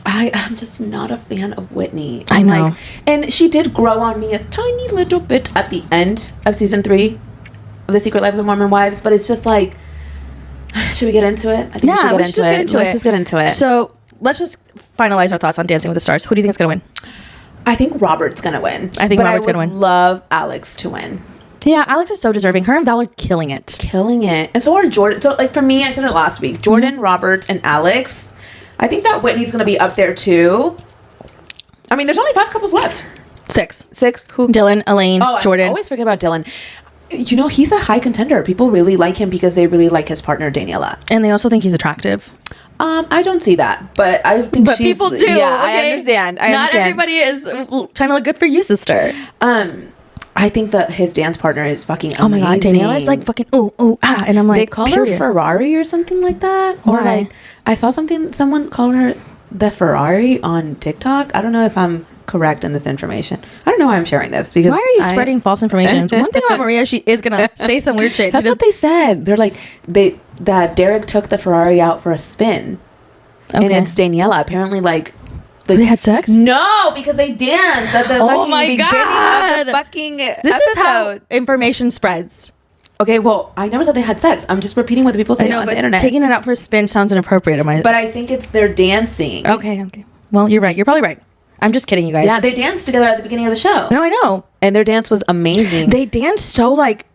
I'm just not a fan of Whitney. I know. And she did grow on me a tiny little bit at the end of season 3 of The Secret Lives of Mormon Wives, but it's just like, should we get into it? I think we should just get into it. So let's just finalize our thoughts on Dancing with the Stars. Who do you think is going to win? I think Robert's going to win. Robert's going to win. I would love Alex to win. Yeah, Alex is so deserving. Her and Val are killing it. And so are Jordan. So, like, for me, I said it last week. Jordan, Robert, and Alex. I think that Whitney's going to be up there, too. I mean, there's only 5 couples left. 6. Who? Dylan, Elaine, Jordan. I always forget about Dylan. He's a high contender. People really like him because they really like his partner, Daniela. And they also think he's attractive. I don't see that, but I think people do. Yeah, okay? I understand. Not everybody is trying to look good for you, sister. I think that his dance partner is fucking amazing. Oh my God, Daniela is like fucking and I'm like, they call her Ferrari or something like that. Why? Or like, I saw someone called her the Ferrari on TikTok. I don't know if I'm correct in this information. I don't know why I'm sharing this because why are you spreading false information? One thing about Maria, she is gonna say some weird shit. That's what they said. They're like that Derek took the Ferrari out for a spin, and it's Daniela. Apparently, like they had sex. No, because they danced at the fucking beginning of the fucking this episode. is how information spreads. Okay, well, I never said they had sex. I'm just repeating what the people say on the internet. Taking it out for a spin sounds inappropriate. But I think it's their dancing. Okay. Well, you're right. You're probably right. I'm just kidding, you guys. Yeah, they danced together at the beginning of the show. No, I know. And their dance was amazing. They danced so like...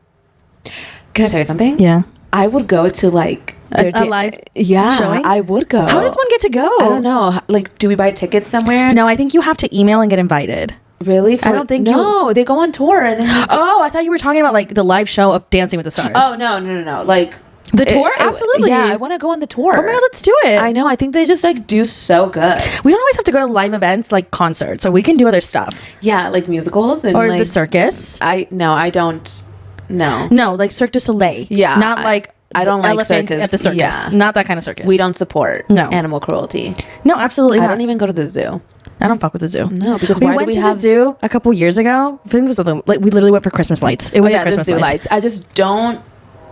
Can I tell you something? Yeah. I would go to like... a live showing? I would go. How does one get to go? I don't know. Like, do we buy tickets somewhere? No, I think you have to email and get invited. Really? I don't think No, they go on tour. And then I thought you were talking about like the live show of Dancing with the Stars. Oh, no. Like... The tour? Absolutely. Yeah, I want to go on the tour. Oh my God, let's do it. I know. I think they just like do so good. We don't always have to go to live events like concerts, so we can do other stuff. Yeah, like musicals and or like, the circus. I don't. No, like Cirque du Soleil. Yeah, not like I don't like elephants circus. at the circus. Yeah. Not that kind of circus. We don't support animal cruelty. No, absolutely. I don't even go to the zoo. I don't fuck with the zoo. No, because we went to the zoo a couple years ago. I think it was we literally went for Christmas lights. It was Christmas the zoo lights. I just don't.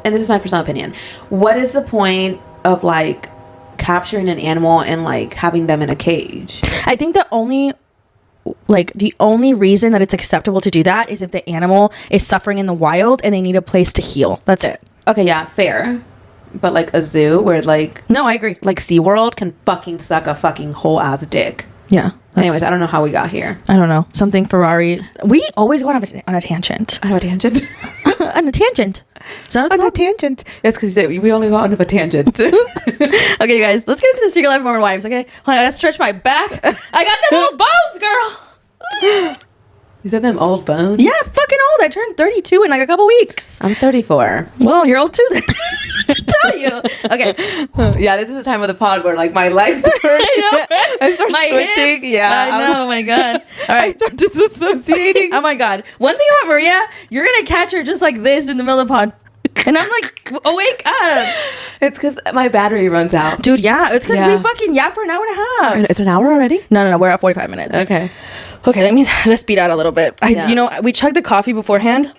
And this is my personal opinion. What is the point of like capturing an animal and like having them in a cage? I think the only reason that it's acceptable to do that is if the animal is suffering in the wild and they need a place to heal. That's it. Okay, yeah, fair. But like a zoo where like... No, I agree. Like SeaWorld can fucking suck a fucking whole ass dick. Yeah. Anyways, I don't know how we got here. I don't know. Something Ferrari. We always go on a tangent. On a tangent? On a tangent. Is that on a tangent? That's because we only go on a tangent. Okay, you guys, let's get into the Secret Life of Mormon Wives, okay? I gotta stretch my back. I got them old bones, girl. You said them old bones? Yeah, fucking old. I turned 32 in like a couple weeks. I'm 34. Well, you're old too then. To tell you. Okay. Yeah, this is the time of the pod where like my legs hurt. I start my switching. Hips. Yeah. I know. Oh my God. All right. I start disassociating. Oh my God. One thing about Maria, you're going to catch her just like this in the middle of the pod. And I'm like, wake up. It's because my battery runs out. Dude, yeah. It's because we fucking yap for an hour and a half. It's an hour already? No. We're at 45 minutes. Okay. Okay, let's speed out a little bit. Yeah. You know, we chugged the coffee beforehand.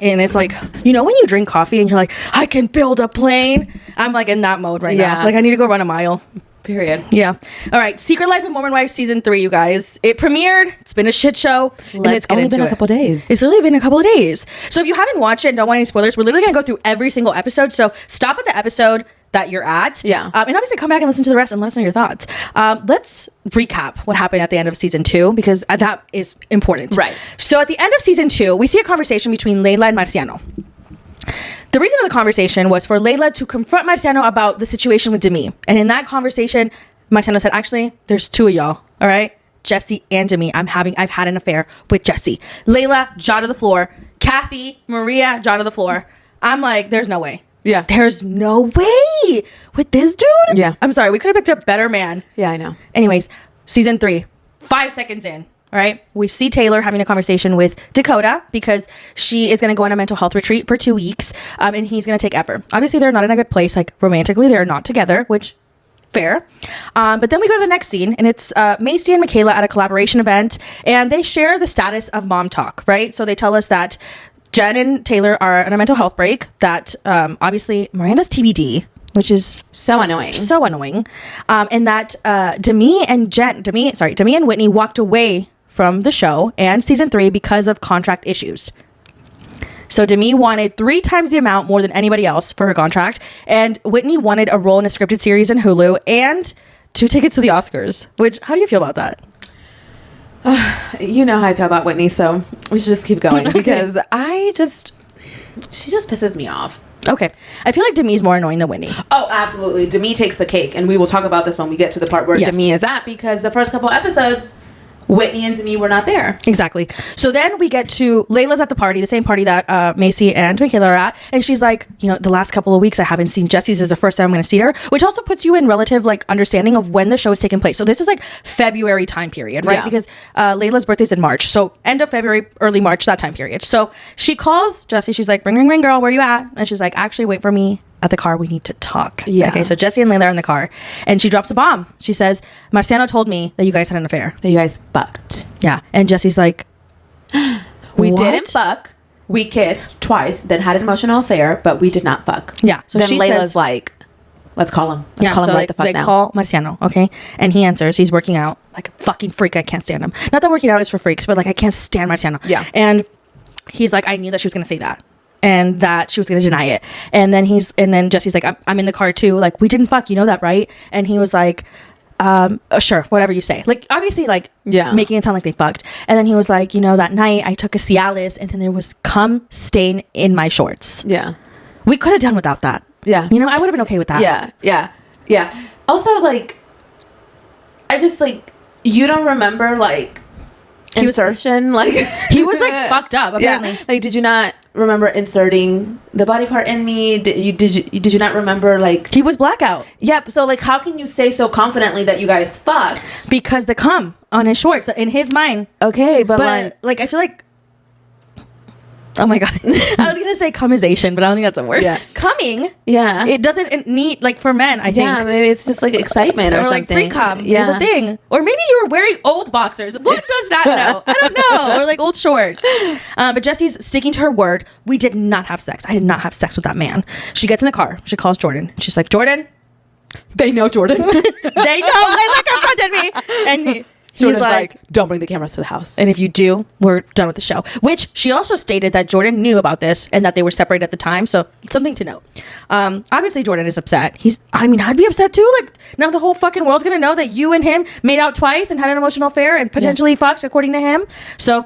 And it's like, you know, when you drink coffee and you're like, I can build a plane. I'm like in that mode right now. Like I need to go run a mile. Period. Yeah. All right. Secret Life of Mormon Wives season 3, you guys. It premiered. It's been a shit show. And it's only been a couple days. It's literally been a couple of days. So if you haven't watched it and don't want any spoilers, we're literally going to go through every single episode. So stop at the episode that you're at. Yeah. And obviously come back and listen to the rest and let us know your thoughts. Let's recap what happened at the end of season 2 because that is important. Right. So at the end of season 2, we see a conversation between Layla and Marciano. The reason of the conversation was for Layla to confront Marciano about the situation with Demi. And in that conversation, Marciano said, actually, there's 2 of y'all, all right? Jesse and Demi. I've had an affair with Jesse. Layla, jaw to the floor. Kathy, Maria, jaw to the floor. I'm like, there's no way. Yeah. There's no way with this dude. Yeah. I'm sorry. We could have picked a better man. Yeah, I know. Anyways, season 3, 5 seconds in. All right. We see Taylor having a conversation with Dakota because she is going to go on a mental health retreat for 2 weeks. And he's going to take Ever. Obviously, they're not in a good place. Like romantically, they're not together, which fair. But then we go to the next scene and it's Macy and Michaela at a collaboration event and they share the status of mom talk, right? So they tell us that Jen and Taylor are on a mental health break, that obviously Miranda's TBD, which is so annoying. And that Demi and Whitney walked away from the show and season 3 because of contract issues. So Demi wanted 3 times the amount more than anybody else for her contract, and Whitney wanted a role in a scripted series in Hulu and 2 tickets to the Oscars. Which, how do you feel about that? You know how I feel about Whitney, so we should just keep going because she just pisses me off. Okay. I feel like Demi's more annoying than Whitney. Oh, absolutely. Demi takes the cake, and we will talk about this when we get to the part where Demi is at, because the first couple episodes, Whitney and Demi were not there. Exactly. So then we get to Layla's at the party, the same party that Macy and Michaela are at. And she's like, you know, the last couple of weeks I haven't seen Jesse's. This is the first time I'm going to see her, which also puts you in relative like understanding of when the show is taking place. So this is like February time period, right? Yeah. Because Layla's birthday's in March. So end of February, early March, that time period. So she calls Jesse. She's like, ring, ring, ring, girl, where you at? And she's like, actually, wait for me at the car. We need to talk. Yeah. Okay, so Jesse and Layla are in the car. And she drops a bomb. She says, Marciano told me that you guys had an affair. That you guys fucked. Yeah. And Jesse's like, we what? didn't fuck. We kissed twice, then had an emotional affair, but we did not fuck. Yeah. So then she Layla's says, like, let's call him. Let's call him so right the fuck they now. call Marciano, okay? And he answers. He's working out like a fucking freak. I can't stand him. Not that working out is for freaks, but like I can't stand Marciano. Yeah. And he's like, I knew that she was going to say that. And that she was going to deny it. And then Jesse's like, I'm in the car too. Like, we didn't fuck. You know that, right? And he was like, sure, whatever you say. Like, obviously, like, making it sound like they fucked. And then he was like, you know, that night I took a Cialis and then there was cum stain in my shorts. Yeah. We could have done without that. Yeah. You know, I would have been okay with that. Yeah. Also, like, I just, like, you don't remember, like, insertion? Like, he was, like, fucked up, apparently. Yeah. Like, did you not remember inserting the body part in me? Did you not remember, like... He was blackout. Yep. So, like, how can you say so confidently that you guys fucked? Because the cum on his shorts, in his mind. Okay, but like, I feel like... Oh my God. I was going to say cumization, but I don't think that's a word. Yeah. Coming. Yeah. It doesn't need, like, for men, I think. Yeah, maybe it's just, like, excitement or like something. pre-cum is a thing. Or maybe you were wearing old boxers. One does not know. I don't know. Or, like, old shorts. But Jesse's sticking to her word. We did not have sex. I did not have sex with that man. She gets in the car. She calls Jordan. She's like, Jordan. They know Jordan. They know. They like confronted me. And he's like, don't bring the cameras to the house. And if you do, we're done with the show. Which she also stated that Jordan knew about this and that they were separated at the time. So it's something to note. Obviously, Jordan is upset. I'd be upset too. Like, now the whole fucking world's going to know that you and him made out twice and had an emotional affair and potentially fucked, according to him. So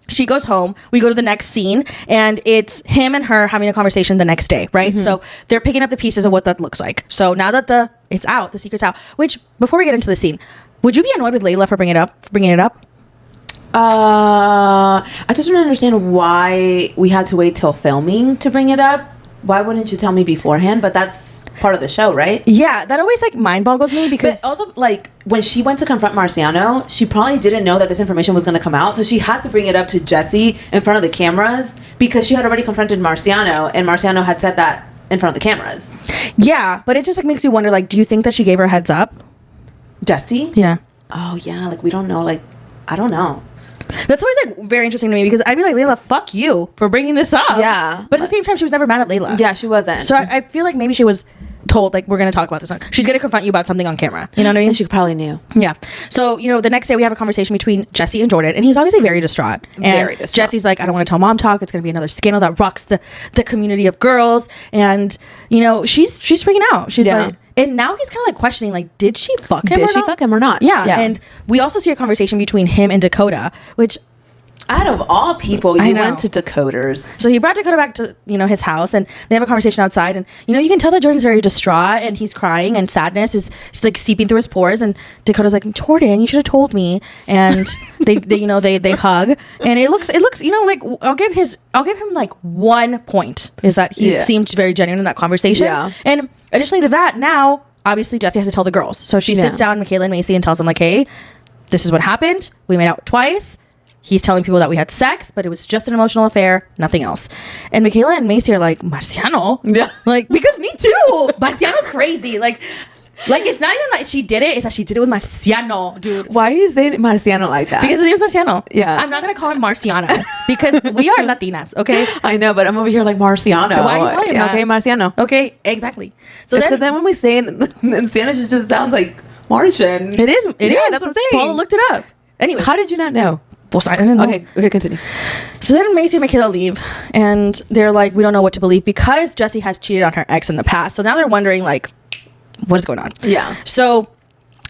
she goes home. We go to the next scene and it's him and her having a conversation the next day, right? Mm-hmm. So they're picking up the pieces of what that looks like. So now that the secret's out, which before we get into the scene, would you be annoyed with Layla for bringing it up? I just don't understand why we had to wait till filming to bring it up. Why wouldn't you tell me beforehand? But that's part of the show, right? Yeah, that always like mind boggles me because but also like when she went to confront Marciano, she probably didn't know that this information was going to come out, so she had to bring it up to Jesse in front of the cameras because she had already confronted Marciano, and Marciano had said that in front of the cameras. Yeah, but it just like makes you wonder, like, do you think that she gave her a heads up? Jesse? Yeah. oh yeah, like we don't know, like I don't know. That's always like very interesting to me because I'd be like, Layla, fuck you for bringing this up. Yeah. But at the same time, she was never mad at Layla. Yeah, she wasn't. So I feel like maybe she was told, like, we're going to talk about this. She's going to confront you about something on camera. You know what I mean? And she probably knew. Yeah. So, you know, the next day we have a conversation between Jesse and Jordan, and he's obviously very distraught. And Jesse's like, I don't want to tell mom talk. It's going to be another scandal that rocks the community of girls. And, you know, she's freaking out. She's like, and now he's kind of like questioning, like, did she fuck him? Did she fuck him or not? Yeah. And we also see a conversation between him and Dakota, which, out of all people, you went to Dakota's. So he brought Dakota back to, you know, his house, and they have a conversation outside, and, you know, you can tell that Jordan's very distraught, and he's crying, and sadness is just like seeping through his pores, and Dakota's like, Jordan, you should have told me. And they you know, they hug, and it looks, you know, like, I'll give him like 1 point, is that he seemed very genuine in that conversation. Yeah. And additionally to that, now obviously Jesse has to tell the girls. So she sits down, Michaela and Macy, and tells them, like, hey, this is what happened. We made out twice. He's telling people that we had sex, but it was just an emotional affair, nothing else. And Michaela and Macy are like, Marciano? Yeah. Like, because me too. Marciano's crazy. Like it's not even that she did it, it's that she did it with Marciano, dude. Why are you saying Marciano like that? Because his name is Marciano. Yeah. I'm not going to call him Marciano because we are Latinas, okay? I know, but I'm over here like Marciano. Why are you calling him that? Okay, Marciano. Okay, exactly. So because then when we say it in Spanish, it just sounds like Martian. It is. It is. That's what I'm saying. Paula looked it up. Anyway. How did you not know? I didn't know. Okay, continue. So then Macy and Michaela leave, and they're like, we don't know what to believe because Jessie has cheated on her ex in the past. So now they're wondering, like, what is going on? Yeah. So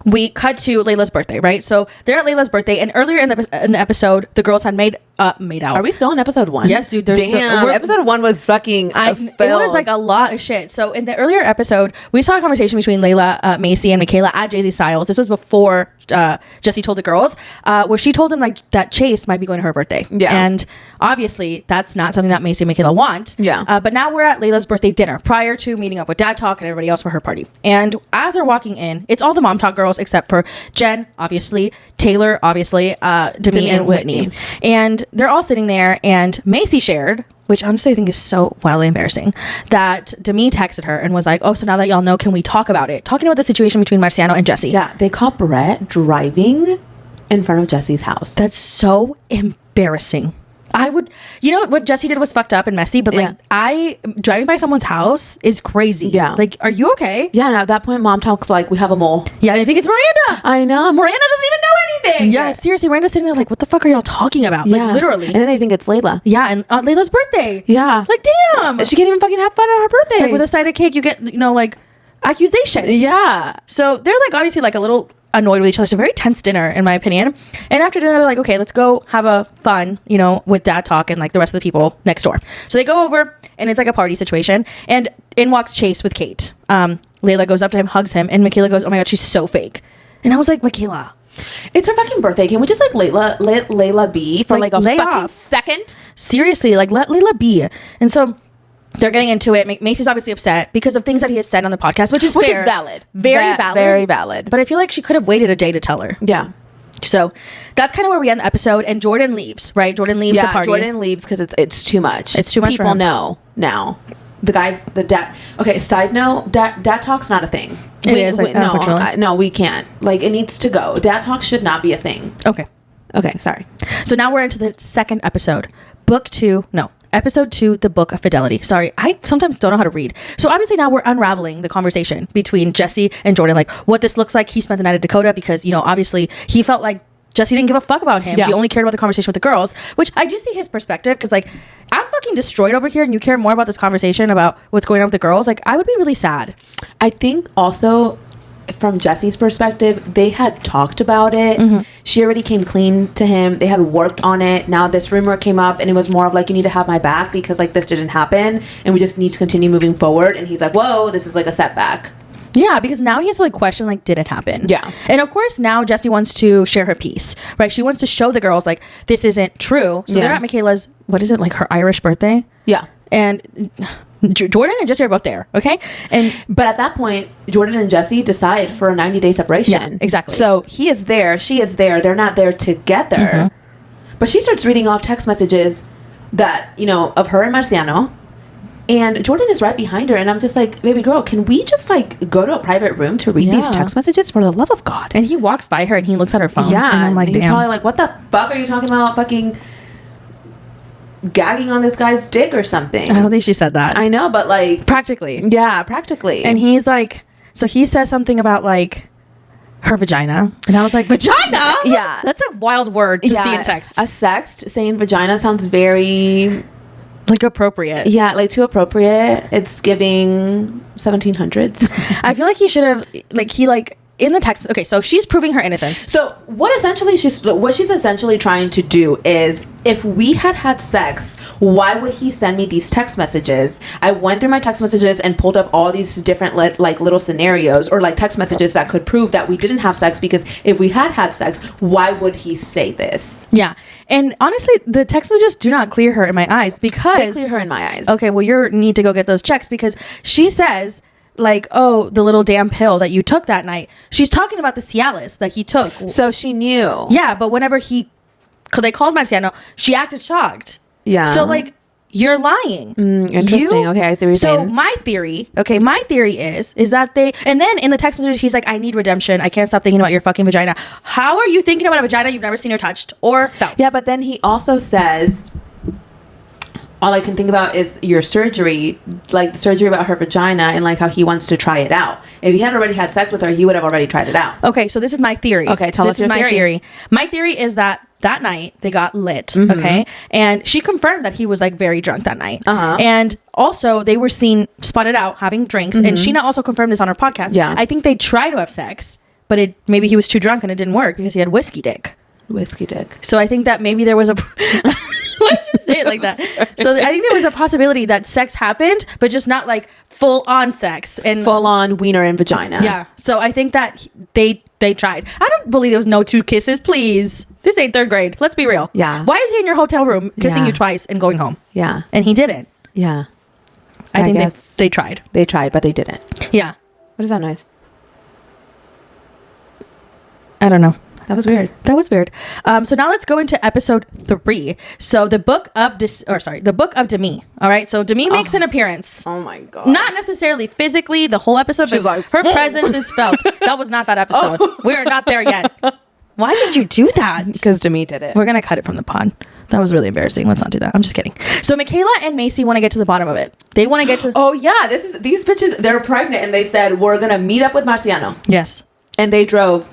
we cut to Layla's birthday, right? So they're at Layla's birthday, and earlier in the episode, the girls had made out. Are we still in episode 1? Yes, dude. Damn, episode 1 was fucking it was like a lot of shit. So in the earlier episode, we saw a conversation between Layla, Macy, and Michaela at Jay-Z Styles. This was before Jessie told the girls, where she told them like that Chase might be going to her birthday. Yeah. And obviously, that's not something that Macy and Michaela want. Yeah. But now we're at Layla's birthday dinner prior to meeting up with Dad Talk and everybody else for her party. And as they're walking in, it's all the Mom Talk girls except for Jen, obviously, Taylor, obviously, Demi and Whitney. And they're all sitting there, and Macy shared, which honestly I think is so wildly embarrassing, that Demi texted her and was like, oh, so now that y'all know, can we talk about it? Talking about the situation between Marciano and Jessie. Yeah, they caught Brett driving in front of Jessie's house. That's so embarrassing. I would, you know, what Jessie did was fucked up and messy, but like, driving by someone's house is crazy. Yeah. Like, are you okay? Yeah, and at that point, Mom Talk's like, we have a mole. Yeah, I think it's Miranda. I know. Miranda doesn't even know anything. Yeah, seriously, Miranda's sitting there like, what the fuck are y'all talking about? Yeah. Like, literally. And then they think it's Layla. Yeah, and Layla's birthday. Yeah. Like, damn. She can't even fucking have fun on her birthday. Like, with a side of cake, you get, you know, like, accusations. Yeah. So they're like, obviously, like, a little annoyed with each other. It's a very tense dinner, in my opinion. And after dinner, they're like, okay, let's go have a fun, you know, with Dad Talk and like the rest of the people next door. So they go over, and it's like a party situation, and in walks Chase with Kate. Layla goes up to him, hugs him, and Michaela goes, oh my god, she's so fake. And I was like, Michaela, it's her fucking birthday. Can we just like let Layla be for like a fucking second? Seriously, like let Layla be. And so they're getting into it. Macy's obviously upset because of things that he has said on the podcast, which is fair. Valid. Very valid. Very valid. But I feel like she could have waited a day to tell her. Yeah. So that's kind of where we end the episode. And Jordan leaves, right? Jordan leaves the party. Jordan leaves because it's too much. It's too much People for him. know now. The guys, the dad. Okay, side note, dad talk's not a thing. It is. Unfortunately. No, we can't. Like, it needs to go. Dad talk should not be a thing. Okay, sorry. So now we're into the second episode. Episode 2, The Book of Fidelity. Sorry, I sometimes don't know how to read. So obviously now we're unraveling the conversation between Jessie and Jordan, like what this looks like. He spent the night at Dakota because, you know, obviously he felt like Jessie didn't give a fuck about him. Yeah. She only cared about the conversation with the girls, which I do see his perspective because, like, I'm fucking destroyed over here and you care more about this conversation about what's going on with the girls. Like, I would be really sad. I think also from Jessie's perspective, they had talked about it. Mm-hmm. She already came clean to him. They had worked on it. Now this rumor came up and it was more of like, you need to have my back because like this didn't happen and we just need to continue moving forward. And he's like, whoa, this is like a setback. Yeah, because now he has to like question like, did it happen? Yeah. And of course now Jessie wants to share her piece, right? She wants to show the girls like this isn't true. So they're at Michaela's, what is it, like her Irish birthday? Yeah. And Jordan and Jessie are both there, okay? But at that point, Jordan and Jessie decide for a 90-day separation. Yeah, exactly. So he is there, she is there. They're not there together. Mm-hmm. But she starts reading off text messages that, you know, of her and Marciano. And Jordan is right behind her, and I'm just like, baby girl, can we just like go to a private room to read these text messages for the love of God? And he walks by her and he looks at her phone. Yeah, and I'm like, he's damn. probably like, what the fuck are you talking about? Fucking gagging on this guy's dick or something. I don't think she said that. I know, but like Practically. yeah, practically. And he's like, so he says something about like her vagina, and I was like, vagina? Yeah, that's a wild word to see in text. A sext saying vagina sounds very like appropriate. Yeah, like too appropriate. It's giving 1700s. I feel like he should have like in the text. Okay, so she's proving her innocence. So what she's essentially trying to do is, if we had sex, why would he send me these text messages? I went through my text messages and pulled up all these different like little scenarios or like text messages that could prove that we didn't have sex, because if we had sex, why would he say this? Yeah. And honestly, the text messages do not clear her in my eyes, because They clear her in my eyes. Okay, well, you need to go get those checks, because she says like, oh, the little damn pill that you took that night. She's talking about the Cialis that he took. So she knew. Yeah, but whenever they called Marciano, she acted shocked. Yeah. So like, you're lying. Interesting. Okay, I see what you're saying. So my theory is that and then in the text message, he's like, I need redemption. I can't stop thinking about your fucking vagina. How are you thinking about a vagina you've never seen or touched or felt? Yeah, but then he also says, all I can think about is your surgery, like the surgery about her vagina, and like how he wants to try it out. If he had already had sex with her, he would have already tried it out. Okay, so this is my theory. Okay, tell us your theory. My theory is that night they got lit, okay? And she confirmed that he was like very drunk that night. And also they were seen spotted out having drinks, and Sheena also confirmed this on her podcast. Yeah. I think they tried to have sex, but maybe he was too drunk and it didn't work because he had whiskey dick. Whiskey dick. So I think that maybe there was a why did you say it like that? So I think there was a possibility that sex happened, but just not like full on sex and full on wiener and vagina. Yeah. So I think that they tried. I don't believe there was no 2 kisses. Please, this ain't 3rd grade. Let's be real. Yeah. Why is he in your hotel room kissing you twice and going home? Yeah. And he didn't. Yeah. I think they tried. They tried, but they didn't. Yeah. What is that noise? I don't know. That was weird. So now let's go into episode 3. So the book of Demi. All right. So Demi makes an appearance. Oh my God. Not necessarily physically the whole episode, but like, her presence is felt. That was not that episode. We are not there yet. Why did you do that? Because Demi did it. We're going to cut it from the pod. That was really embarrassing. Let's not do that. I'm just kidding. So Michaela and Macy want to get to the bottom of it. They want to get to... Oh yeah. These bitches, they're pregnant and they said, we're going to meet up with Marciano. Yes. And they drove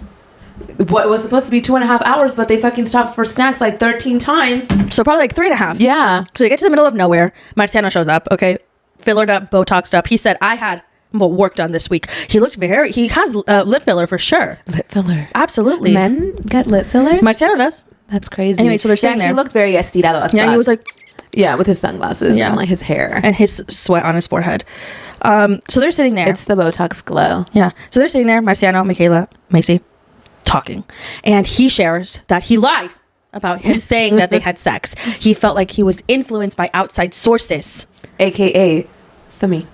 what was supposed to be 2.5 hours, but they fucking stopped for snacks like 13 times. So probably like 3.5. Yeah. So they get to the middle of nowhere. Marciano shows up. Okay. Fillered up, Botoxed up. He said, I had work done this week. He has lip filler for sure. Lip filler. Absolutely. Men get lip filler? Marciano does. That's crazy. Anyway, so they're sitting there. He looked very estirado. Yeah, he was like... Yeah, with his sunglasses and like his hair. And his sweat on his forehead. So they're sitting there. It's the Botox glow. Yeah. So they're sitting there, Marciano, Michaela, Macy, talking. And he shares that he lied about him saying that they had sex. He felt like he was influenced by outside sources. AKA Themi.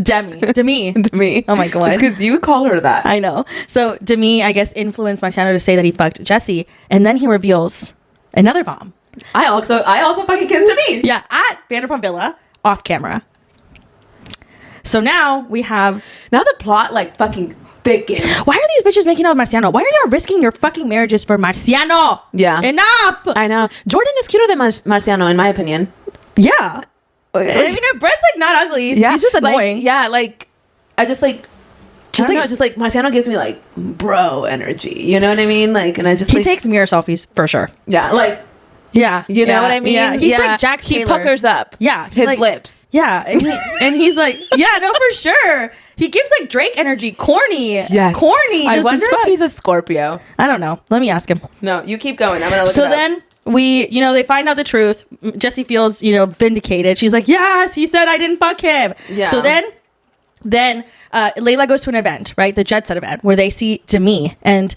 Demi. Oh my God. It's because you call her that. I know. So Demi, I guess, influenced Marciano to say that he fucked Jesse. And then he reveals another bomb. I also fucking kissed Demi. Yeah, at Vanderpump Villa, off camera. So now we have... Now the plot like fucking thickens. Why are these bitches making out with Marciano? Why are y'all risking your fucking marriages for Marciano? Yeah. Enough! I know. Jordan is cuter than Marciano, in my opinion. Yeah. I mean, Brett's like not ugly. Yeah. He's just annoying. Like, yeah, like, I just like... Just like Marciano gives me like bro energy. You know what I mean? Like, and I just he takes mirror selfies for sure. Yeah, like... Yeah. You know what I mean? Yeah. He's like Jax Taylor. He puckers up. Yeah. His lips. Yeah. And he's like, yeah, no, for sure. He gives like Drake energy. Corny. Yes. Corny. I wonder if he's a Scorpio. I don't know. Let me ask him. No, you keep going. I'm going to look So it up. then they find out the truth. Jessie feels, vindicated. She's like, yes, he said I didn't fuck him. Yeah. So then Layla goes to an event, right? The Jet Set event, where they see Demi. And,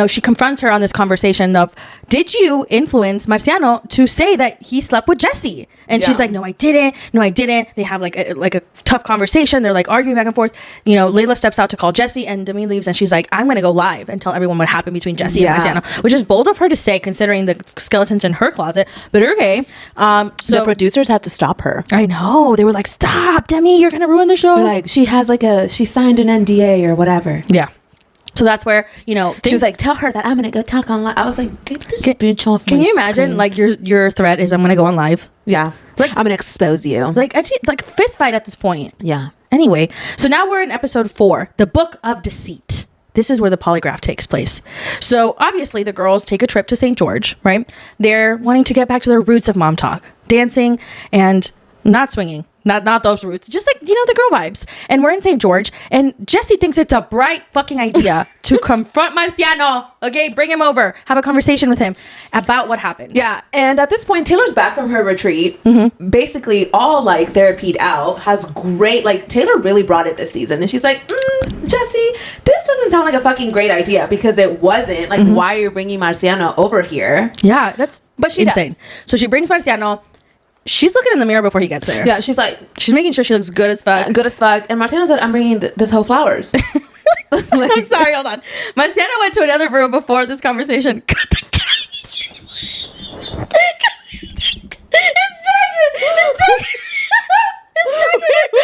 she confronts her on this conversation of, did you influence Marciano to say that he slept with Jesse? And she's like, no, I didn't. No, I didn't. They have like a tough conversation. They're like arguing back and forth. Layla steps out to call Jesse, and Demi leaves, and she's like, I'm going to go live and tell everyone what happened between Jesse and Marciano, which is bold of her to say considering the skeletons in her closet. But okay. So the producers had to stop her. I know. They were like, stop, Demi, you're going to ruin the show. Like, she signed an NDA or whatever. Yeah. So that's where, she was like, tell her that I'm going to go talk online. I was like, get this bitch off my Can you imagine, screen. like, your threat is I'm going to go on live? Yeah. Like, I'm going to expose you. Like, actually, like, fist fight at this point. Yeah. Anyway, so now we're in episode 4, the Book of Deceit. This is where the polygraph takes place. So obviously the girls take a trip to St. George, right? They're wanting to get back to their roots of mom talk, dancing and not swinging. Not those roots, just like, the girl vibes. And we're in St. George, and Jesse thinks it's a bright fucking idea to confront Marciano. Okay, bring him over, have a conversation with him about what happened. Yeah, and at this point, Taylor's back from her retreat, basically all like therapied out, has great, like, Taylor really brought it this season. And she's like, Jesse, this doesn't sound like a fucking great idea, because it wasn't. Like, why are you bringing Marciano over here? Yeah, but she insane. Does. So she brings Marciano. She's looking in the mirror before he gets there. Yeah, she's making sure she looks good as fuck. And Marciano said, I'm bringing this whole flowers. I'm sorry, hold on. Marciano went to another room before this conversation. Cut the couch. His jacket is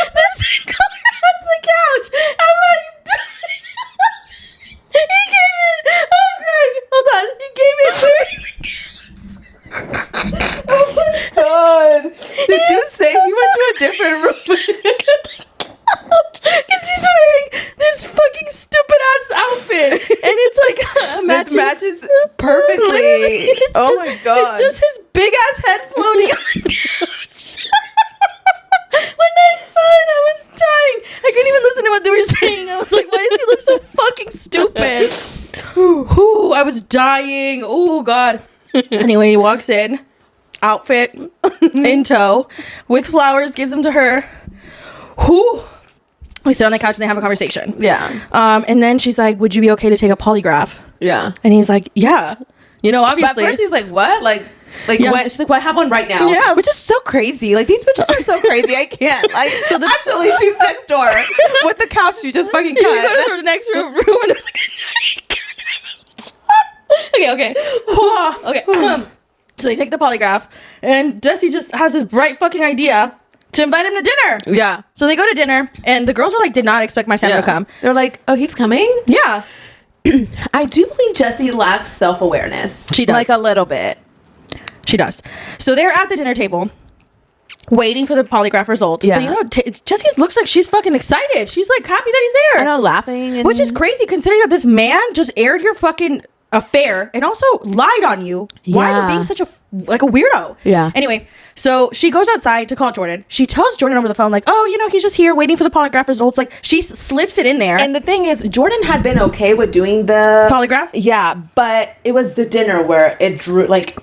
the same color as the couch. I'm like, he came in. Oh, Greg, hold on. He came in wearing the couch. Oh my god. Did you say he went to a different room? Because he's wearing this fucking stupid ass outfit. And it's like it matches perfectly. My god. It's just his big ass head floating on the couch. When I saw it, I was dying. I couldn't even listen to what they were saying. I was like, why does he look so fucking stupid? Ooh, I was dying. Oh god. Anyway, he walks in, outfit in tow, with flowers, gives them to her. We sit on the couch and they have a conversation. Yeah. And then she's like, would you be okay to take a polygraph? Yeah. And he's like, yeah. Obviously. But at first he's like, what? Like yeah. what? She's like, well, I have one right now. Yeah. Which is so crazy. Like, these bitches are so crazy. I can't. Like, so actually, she's next door with the couch you just fucking cut. You go to the next room and there's like okay. So they take the polygraph, and Jesse just has this bright fucking idea to invite him to dinner. Yeah. So they go to dinner, and the girls are like, did not expect my son to come. They're like, oh, he's coming? Yeah. I do believe Jessie lacks self-awareness. She does. Like a little bit. She does. So they're at the dinner table, waiting for the polygraph result. Yeah. But Jessie looks like she's fucking excited. She's like happy that he's there. I know, laughing. Which is crazy considering that this man just aired your fucking affair and also lied on you. Why are you being such a weirdo? Yeah. Anyway, so she goes outside to call Jordan. She tells Jordan over the phone, like, oh, he's just here waiting for the polygraph results. Like, she slips it in there. And the thing is, Jordan had been okay with doing the polygraph. Yeah, but it was the dinner where it drew, like,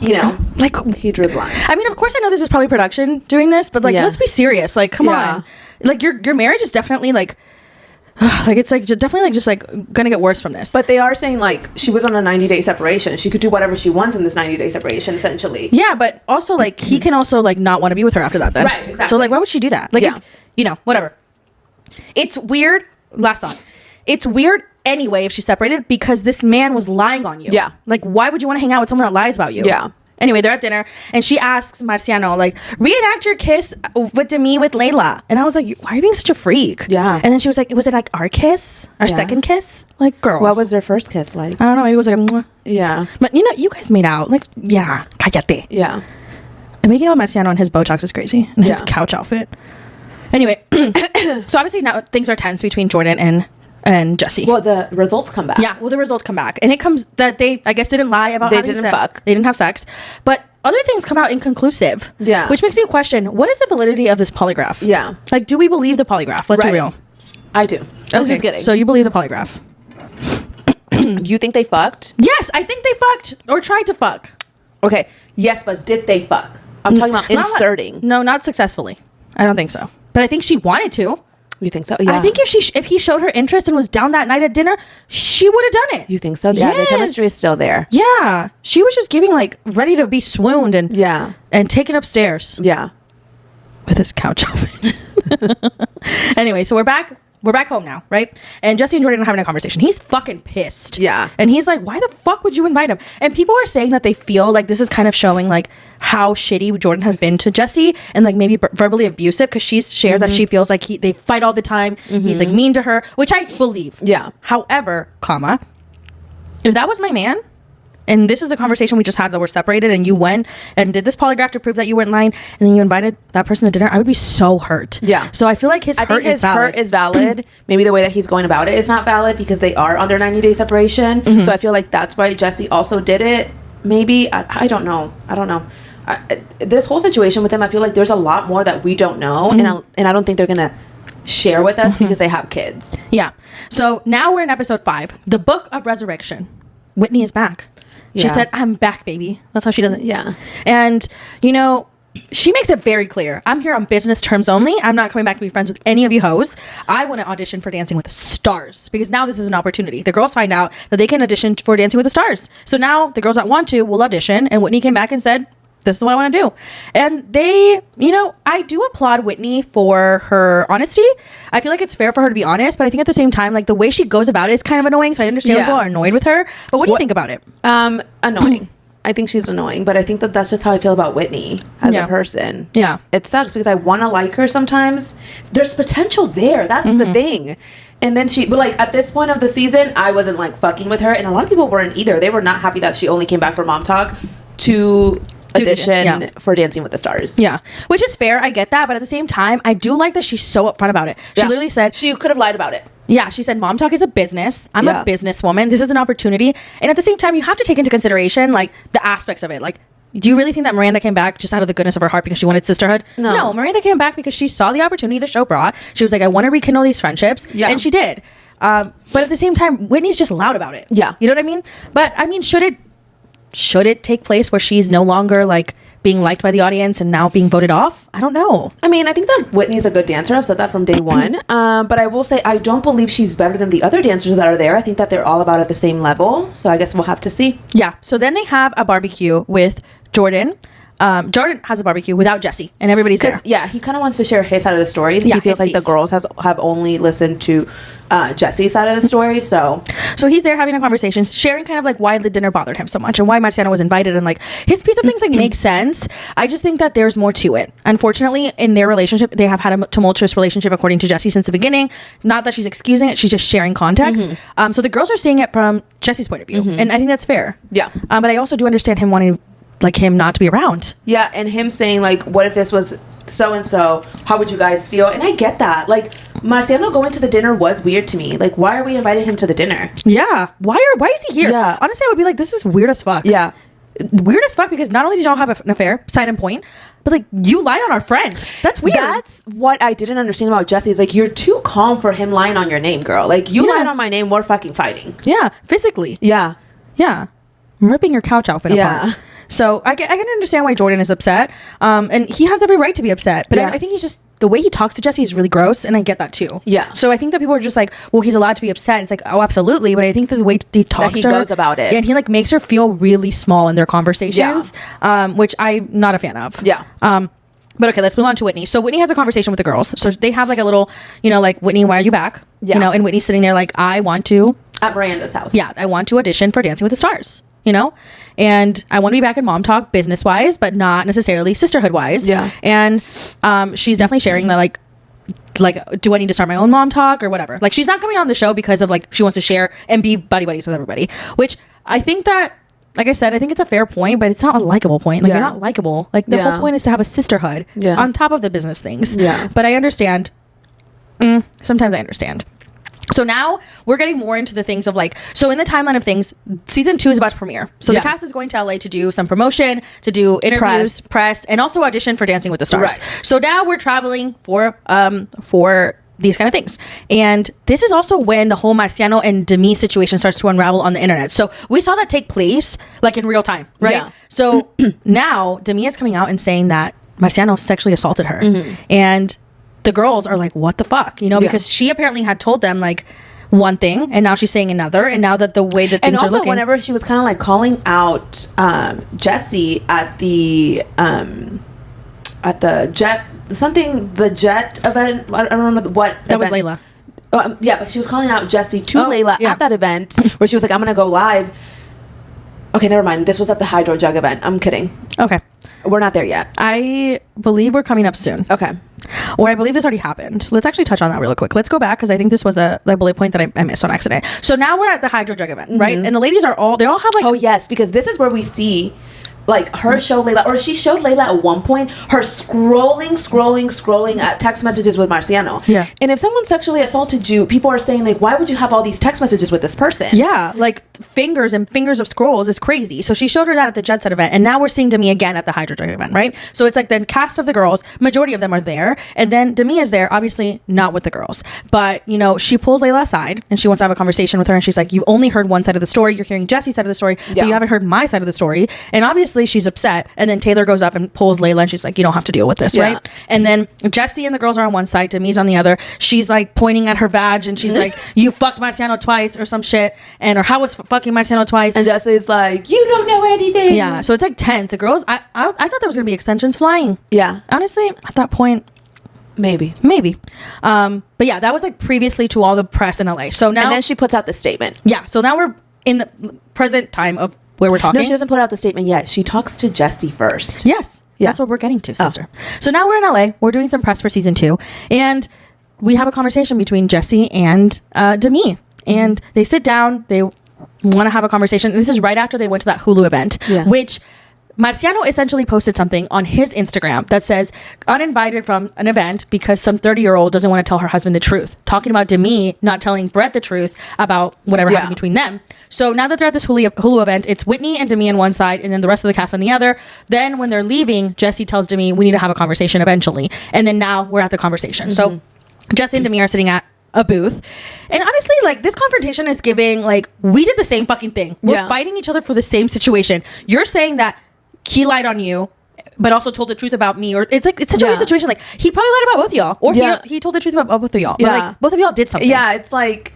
like he drew the line. I mean, of course, I know this is probably production doing this, but let's be serious. Like, come on. Like, your marriage is definitely it's like definitely just gonna get worse from this. But they are saying she was on a 90-day separation. She could do whatever she wants in this 90-day separation, essentially. Yeah, but also he can also not want to be with her after that. Then right, exactly. So why would she do that? If, whatever. It's weird. Last thought. It's weird anyway if she's separated because this man was lying on you. Yeah. Why would you want to hang out with someone that lies about you? Yeah. Anyway, they're at dinner, and she asks Marciano, reenact your kiss with Layla. And I was like, why are you being such a freak? Yeah. And then she was like, was it our kiss? Our second kiss? Girl. What was their first kiss like? I don't know. It was mwah. Yeah. But, you guys made out. Yeah. Cállate. Yeah. And making out with Marciano and his Botox is crazy. And his couch outfit. Anyway. So obviously now things are tense between Jordan and Jesse. Well, the results come back. Yeah, the results come back. And it comes that they, I guess, didn't lie about they didn't fuck. They didn't have sex. But other things come out inconclusive. Yeah. Which makes you question, what is the validity of this polygraph? Yeah. Do we believe the polygraph? Let's be real. I do. I'm just kidding. So you believe the polygraph? You think they fucked? Yes, I think they fucked or tried to fuck. Okay. Yes, but did they fuck? I'm talking about inserting. No, not successfully. I don't think so. But I think she wanted to. You think so? Yeah. I think if he showed her interest and was down that night at dinner, she would have done it. You think so? Yeah, the chemistry is still there. Yeah. She was just giving like ready to be swooned and taken upstairs. Yeah. With his couch outfit. Anyway, so we're back home now, right? And Jesse and Jordan are having a conversation. He's fucking pissed. Yeah. And he's like, why the fuck would you invite him? And people are saying that they feel like this is kind of showing like how shitty Jordan has been to Jesse and like maybe verbally abusive, because she's shared that she feels like they fight all the time. He's like mean to her, which I believe. Yeah. However, if that was my man, and this is the conversation we just had that we're separated, and you went and did this polygraph to prove that you weren't lying, and then you invited that person to dinner, I would be so hurt. Yeah. So I feel like his hurt is valid. Maybe the way that he's going about it is not valid because they are on their 90-day separation. So I feel like that's why Jesse also did it. Maybe. I don't know. This whole situation with him, I feel like there's a lot more that we don't know, and I don't think they're going to share with us because they have kids. Yeah. So now we're in episode 5, the Book of Resurrection. Whitney is back. She said, I'm back, baby. That's how she does it. Yeah. And, you know, she makes it very clear. I'm here on business terms only. I'm not coming back to be friends with any of you hoes. I want to audition for Dancing with the Stars, because now this is an opportunity. The girls find out that they can audition for Dancing with the Stars. So now the girls that want to will audition. And Whitney came back and said, this is what I want to do. And they, you know, I do applaud Whitney for her honesty. I feel like it's fair for her to be honest, but I think at the same time, like the way she goes about it is kind of annoying. So I understand people are annoyed with her. But what do you think about it? Annoying. I think she's annoying, but I think that that's just how I feel about Whitney as a person. Yeah. It sucks because I want to like her sometimes. There's potential there. That's the thing. And then but like at this point of the season, I wasn't like fucking with her. And a lot of people weren't either. They were not happy that she only came back for Mom Talk to audition for Dancing with the Stars. Yeah. Which is fair. I get that. But at the same time, I do like that she's so upfront about it. She literally said she could have lied about it. Yeah, she said, Mom Talk is a business. I'm a businesswoman. This is an opportunity. And at the same time, you have to take into consideration, like, the aspects of it. Like, do you really think that Miranda came back just out of the goodness of her heart because she wanted sisterhood? No, Miranda came back because she saw the opportunity the show brought. She was like, I want to rekindle these friendships. Yeah. And she did. But at the same time, Whitney's just loud about it. Yeah. You know what I mean? But, I mean, should it take place where she's no longer, like, being liked by the audience and now being voted off? I don't know. I mean, I think that Whitney's a good dancer. I've said that from day one. But I will say I don't believe she's better than the other dancers that are there. I think that they're all about at the same level. So I guess we'll have to see. Yeah. So then they have a barbecue with Jordan. Jordan has a barbecue without Jesse, and everybody's there. Yeah, he kind of wants to share his side of the story. He feels like the girls have only listened to Jesse's side of the story. So he's there having a conversation, sharing kind of like why the dinner bothered him so much and why Marciano was invited, and like his piece of things like makes sense. I just think that there's more to it. Unfortunately, in their relationship, they have had a tumultuous relationship according to Jesse since the beginning. Not that she's excusing it, she's just sharing context. So the girls are seeing it from Jesse's point of view, and I think that's fair. Yeah. But I also do understand him wanting like him not to be around. Yeah, and him saying like, what if this was so and so, how would you guys feel? And I get that. Like, Marciano going to the dinner was weird to me. Like, why are we inviting him to the dinner? Yeah. Why is he here? Yeah. Honestly, I would be like, this is weird as fuck. Yeah. Weird as fuck, because not only did y'all have an affair, side and point, but like you lied on our friend. That's weird. That's what I didn't understand about Jesse. Is like, you're too calm for him lying on your name, girl. Like, you lied on my name, we're fucking fighting. Yeah. Physically. Yeah. Yeah. I'm ripping your couch outfit apart. So I can understand why Jordan is upset. And he has every right to be upset. But I think he's just, the way he talks to Jesse is really gross. And I get that too. Yeah. So I think that people are just like, well, he's allowed to be upset. It's like, oh, absolutely. But I think that the way he talks to her, goes about it. Yeah, and he like makes her feel really small in their conversations, which I'm not a fan of. Yeah. But okay, let's move on to Whitney. So Whitney has a conversation with the girls. So they have like a little, you know, like, Whitney, why are you back? Yeah. You know, and Whitney's sitting there like, I want to. At Miranda's house. Yeah. I want to audition for Dancing with the Stars. You know, and I want to be back in Mom Talk business wise, but not necessarily sisterhood wise. Yeah. And she's definitely sharing that like, do I need to start my own Mom Talk or whatever? Like, she's not coming on the show because of like, she wants to share and be buddies with everybody, which I think that, like I said, I think it's a fair point, but it's not a likable point. Like, you're not likable. Like, the whole point is to have a sisterhood on top of the business things. Yeah. But I understand. Sometimes I understand. So now we're getting more into the things of like, so in the timeline of things, season 2 is about to premiere. So the cast is going to LA to do some promotion, to do interviews, press, and also audition for Dancing with the Stars. Right. So now we're traveling for these kind of things. And this is also when the whole Marciano and Demi situation starts to unravel on the internet. So we saw that take place like in real time, right? Yeah. So now Demi is coming out and saying that Marciano sexually assaulted her. And the girls are like, what the fuck, you know, because she apparently had told them like one thing and now she's saying another, and now that the way that things and also are looking, whenever she was kind of like calling out Jesse at the jet event, I don't remember what that was event. Layla. Yeah, but she was calling out Jesse to Layla at that event where she was like, I'm gonna go live. Okay, never mind. This was at the Hydro Jug event. I'm kidding. Okay. We're not there yet. I believe we're coming up soon. Okay. Or I believe this already happened. Let's actually touch on that real quick. Let's go back because I think this was a bullet point that I missed on accident. So now we're at the Hydro Jug event, right? And the ladies they all have like... Oh, yes, because this is where we see... like her show Layla, or she showed Layla at one point her scrolling at text messages with Marciano. Yeah. And if someone sexually assaulted you, people are saying like, why would you have all these text messages with this person? Yeah, like fingers and fingers of scrolls is crazy. So she showed her that at the Jet Set event, and now we're seeing Demi again at the Hydro Jug event, right? So it's like the cast of the girls, majority of them are there, and then Demi is there, obviously not with the girls, but you know, she pulls Layla aside and she wants to have a conversation with her, and she's like, you've only heard one side of the story, you're hearing Jesse's side of the story, but you haven't heard my side of the story. And obviously she's upset, and then Taylor goes up and pulls Layla, and she's like, you don't have to deal with this, right? And then Jesse and the girls are on one side, Demi's on the other. She's like pointing at her vag, and she's like, you fucked Marciano twice or some shit, and or how was fucking Marciano twice? And Jesse's like, you don't know anything. Yeah, so it's like tense. The girls, I thought there was gonna be extensions flying. Yeah, honestly, at that point, maybe. But yeah, that was like previously to all the press in LA. So now, and then she puts out the statement. Yeah, so now we're in the present time of where we're talking. No, she doesn't put out the statement yet. She talks to Jesse first. Yes, that's what we're getting to, sister. So now we're in LA. We're doing some press for season 2, and we have a conversation between Jesse and Demi, and they sit down. They want to have a conversation. This is right after they went to that Hulu event, which Marciano essentially posted something on his Instagram that says uninvited from an event because some 30-year-old doesn't want to tell her husband the truth, talking about Demi not telling Brett the truth about whatever happened between them. So now that they're at this Hulu event, it's Whitney and Demi on one side and then the rest of the cast on the other. Then when they're leaving, Jesse tells Demi, we need to have a conversation eventually. And then now we're at the conversation. So Jesse and Demi are sitting at a booth, and honestly, like, this confrontation is giving like, we did the same fucking thing. We're fighting each other for the same situation. You're saying that he lied on you but also told the truth about me, or it's like, it's such a weird situation. Like, he probably lied about both of y'all, or he told the truth about both of y'all, but like both of y'all did something. It's like,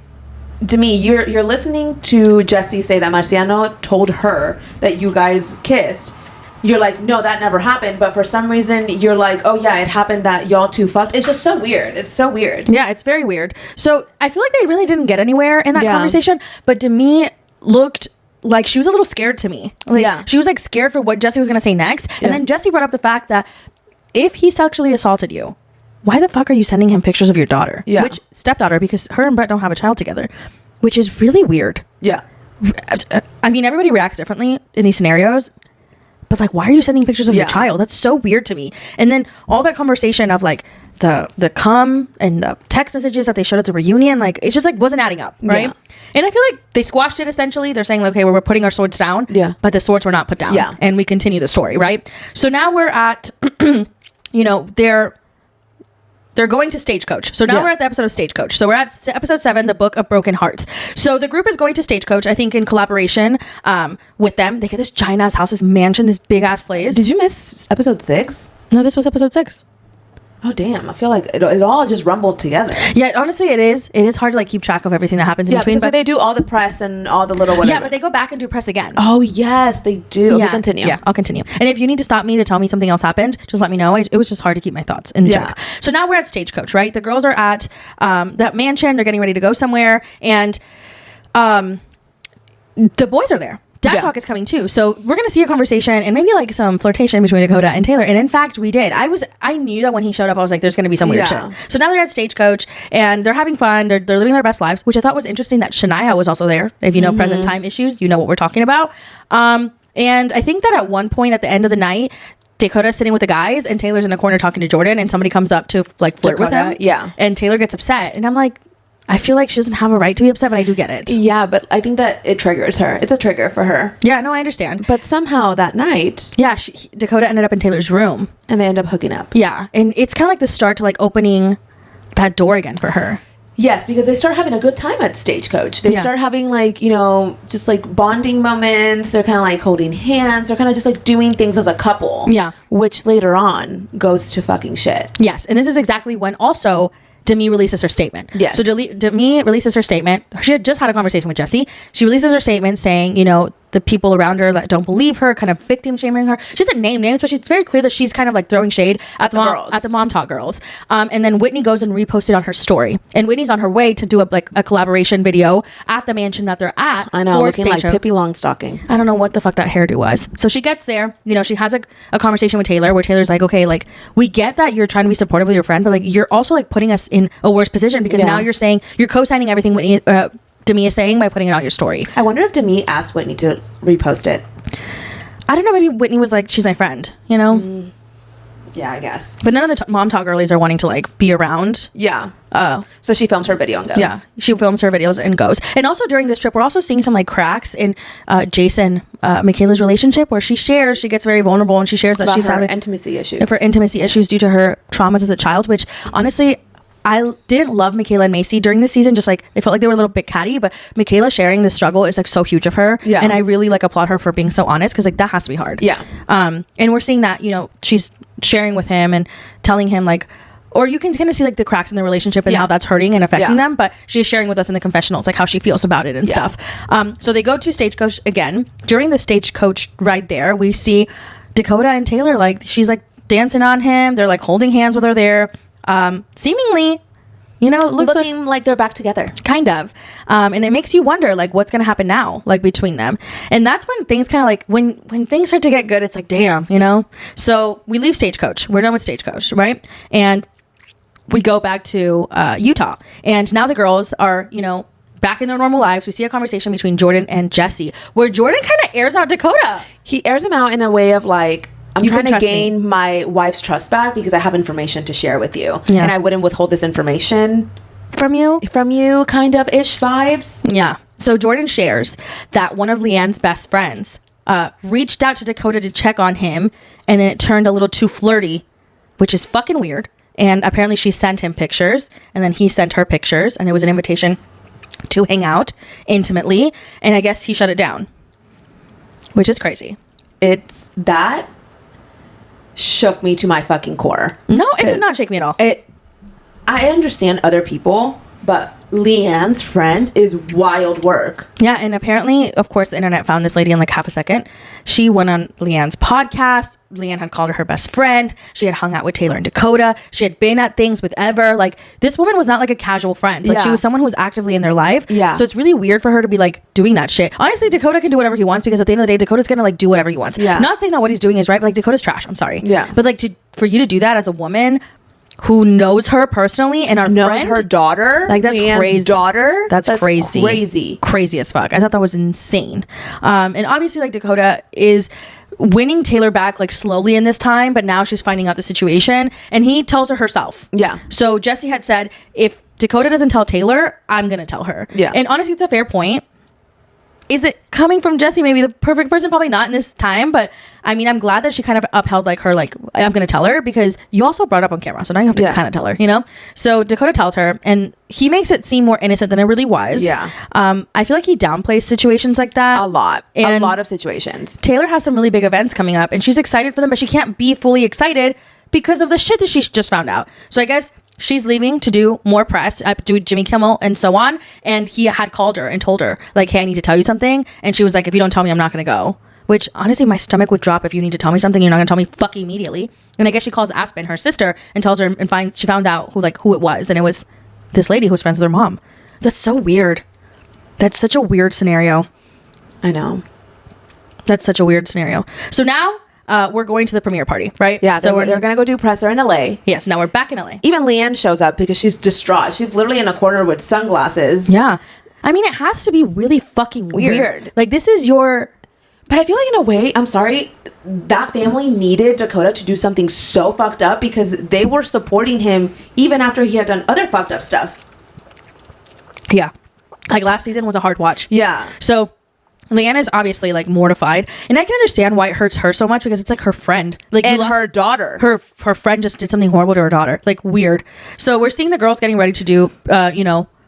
Demi, you're listening to Jesse say that Marciano told her that you guys kissed. You're like, no, that never happened. But for some reason, you're like, oh, yeah, it happened that y'all two fucked. It's just so weird. It's so weird. Yeah, it's very weird. So I feel like they really didn't get anywhere in that conversation. But Demi looked like she was a little scared to me. Like, she was like scared for what Jesse was going to say next. And then Jesse brought up the fact that if he sexually assaulted you, why the fuck are you sending him pictures of your daughter? Yeah. Which, stepdaughter, because her and Brett don't have a child together, which is really weird. Yeah. I mean, everybody reacts differently in these scenarios. But like, why are you sending pictures of your child? That's so weird to me. And then all that conversation of like the cum and the text messages that they showed at the reunion, like, it just like wasn't adding up, right? Yeah. And I feel like they squashed it essentially. They're saying like, okay, we're putting our swords down. Yeah. But the swords were not put down. Yeah. And we continue the story, right? So now we're at, you know, they're going to Stagecoach. So now we're at the episode of Stagecoach. So we're at episode 7, the Book of Broken Hearts. So the group is going to Stagecoach, I think in collaboration with them. They get this giant ass house, this mansion, this big ass place. Did you miss episode 6? No, this was episode 6. Oh, damn. I feel like it all just rumbled together. Yeah, honestly, it is hard to like keep track of everything that happens in between. But they do all the press and all the little whatever. Yeah, but they go back and do press again. Oh, yes, they do. Okay, continue. Yeah, I'll continue. And if you need to stop me to tell me something else happened, just let me know. It was just hard to keep my thoughts in check. So now we're at Stagecoach, right? The girls are at that mansion. They're getting ready to go somewhere. And the boys are there. Dad Talk is coming too. So we're going to see a conversation and maybe like some flirtation between Dakota and Taylor. And in fact, we did. I knew that when he showed up, I was like, there's going to be some weird shit. So now they're at Stagecoach and they're having fun. They're living their best lives, which I thought was interesting that Shania was also there. If you know present time issues, you know what we're talking about. And I think that at one point at the end of the night, Dakota's sitting with the guys and Taylor's in the corner talking to Jordan and somebody comes up to like flirt with him. Yeah. And Taylor gets upset. And I'm like, I feel like she doesn't have a right to be upset, but I do get it. Yeah, but I think that it triggers her. It's a trigger for her. Yeah, no, I understand. But somehow that night... Yeah, Dakota ended up in Taylor's room. And they end up hooking up. Yeah, and it's kind of like the start to like opening that door again for her. Yes, because they start having a good time at Stagecoach. They start having like, you know, just like bonding moments. They're kind of like holding hands. They're kind of just like doing things as a couple. Yeah. Which later on goes to fucking shit. Yes. And this is exactly when also Demi releases her statement. Yes. So Demi releases her statement. She had just had a conversation with Jesse. She releases her statement saying, you know, the people around her that don't believe her, kind of victim shaming her. She doesn't name names, but it's very clear that she's kind of like throwing shade at the Mom Talk girls. And then Whitney goes and reposted on her story. And Whitney's on her way to do a collaboration video at the mansion that they're at. I know, looking like Pippi Longstocking. I don't know what the fuck that hairdo was. So she gets there, you know, she has a conversation with Taylor where Taylor's like, okay, like we get that you're trying to be supportive of your friend, but like you're also like putting us in a worse position because now you're saying you're co-signing everything Whitney Demi is saying by putting it on your story. I wonder if Demi asked Whitney to repost it. I don't know. Maybe Whitney was like, she's my friend, you know? Yeah, I guess. But none of the Mom Talk girlies are wanting to like be around. Yeah. Oh. So she films her video and goes. Yeah. She films her videos and goes. And also during this trip, we're also seeing some like cracks in Jason, Michaela's relationship where she gets very vulnerable and she shares that she's having intimacy issues. For intimacy issues due to her traumas as a child, which honestly, I didn't love Michaela and Macy during this season. Just like they felt like they were a little bit catty, but Michaela sharing this struggle is like so huge of her. Yeah. And I really like applaud her for being so honest because like that has to be hard. Yeah. And we're seeing that, you know, she's sharing with him and telling him like, or you can kind of see like the cracks in the relationship and how that's hurting and affecting them. But she's sharing with us in the confessionals like how she feels about it and stuff. So they go to Stagecoach again. During the Stagecoach ride there, we see Dakota and Taylor, like she's like dancing on him. They're like holding hands with her there. Seemingly, you know, it looks looking like they're back together. Kind of. And it makes you wonder like what's going to happen now, like between them. And that's when things kind of like when things start to get good, it's like, damn, you know? So we leave Stagecoach. We're done with Stagecoach, right? And we go back to Utah. And now the girls are, you know, back in their normal lives. We see a conversation between Jordan and Jesse where Jordan kind of airs out Dakota. He airs him out in a way of like, I'm You trying can to trust gain my wife's trust back because I have information to share with you. Yeah. And I wouldn't withhold this information From you? kind of ish vibes. Yeah. So Jordan shares that one of Leanne's best friends reached out to Dakota to check on him, and then it turned a little too flirty, which is fucking weird. And apparently she sent him pictures, and then he sent her pictures, and there was an invitation to hang intimately, and I guess he shut it down, which is crazy. It's that shook me to my fucking core. No, it did not shake me at all. I understand other people, but Leanne's friend is wild work. Yeah, and apparently, of course, the internet found this lady in like half a second. She went on Leanne's podcast. Leanne had called her her best friend. She had hung out with Taylor and Dakota. She had been at things with Ever. Like, this woman was not like a casual friend. Like, she was someone who was actively in their life. Yeah. So it's really weird for her to be like doing that shit. Honestly, Dakota can do whatever he wants because at the end of the day, Dakota's gonna like do whatever he wants. Yeah. Not saying that what he's doing is right, but like Dakota's trash. I'm sorry. Yeah. But like for you to do that as a woman who knows her personally and knows her daughter, like that's Leanne's crazy. Daughter, That's crazy as fuck. I thought that was insane. And obviously, like Dakota is winning Taylor back like slowly in this time, but now she's finding out the situation, and he tells her herself. Yeah. So Jesse had said, if Dakota doesn't tell Taylor, I'm gonna tell her. Yeah. And honestly, it's a fair point. Is it coming from Jesse? Maybe the perfect person, probably not in this time, but I mean, I'm glad that she kind of upheld like her, like, I'm going to tell her because you also brought it up on camera. So now you have to kind of tell her, you know? So Dakota tells her and he makes it seem more innocent than it really was. Yeah. I feel like he downplays situations like that. A lot of situations. Taylor has some really big events coming up and she's excited for them, but she can't be fully excited because of the shit that she's just found out. So I guess she's leaving to do more press, do Jimmy Kimmel and so on. And he had called her and told her, like, hey, I need to tell you something. And she was like, if you don't tell me, I'm not going to go. Which, honestly, my stomach would drop if you need to tell me something. You're not going to tell me fucking immediately. And I guess she calls Aspen, her sister, and tells her, and she found out who it was. And it was this lady who was friends with her mom. That's so weird. That's such a weird scenario. I know. That's such a weird scenario. So now we're going to the premiere party, right? Yeah, so they're going to go do presser in LA. Yes, now we're back in LA. Even Leanne shows up because she's distraught. She's literally in a corner with sunglasses. Yeah. I mean, it has to be really fucking weird. Like, this is your... But I feel like in a way, I'm sorry, that family needed Dakota to do something so fucked up because they were supporting him even after he had done other fucked up stuff. Yeah. Like, last season was a hard watch. Yeah. So... Leanna is obviously like mortified, and I can understand why it hurts her so much because it's like her friend, like and her daughter. Her friend just did something horrible to her daughter, like weird. So we're seeing the girls getting ready to do,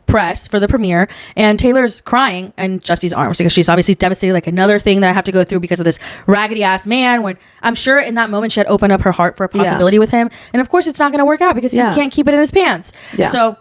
press for the premiere, and Taylor's crying in Jesse's arms because she's obviously devastated. Like another thing that I have to go through because of this raggedy ass man. When I'm sure in that moment she had opened up her heart for a possibility with him, and of course it's not going to work out because he can't keep it in his pants. So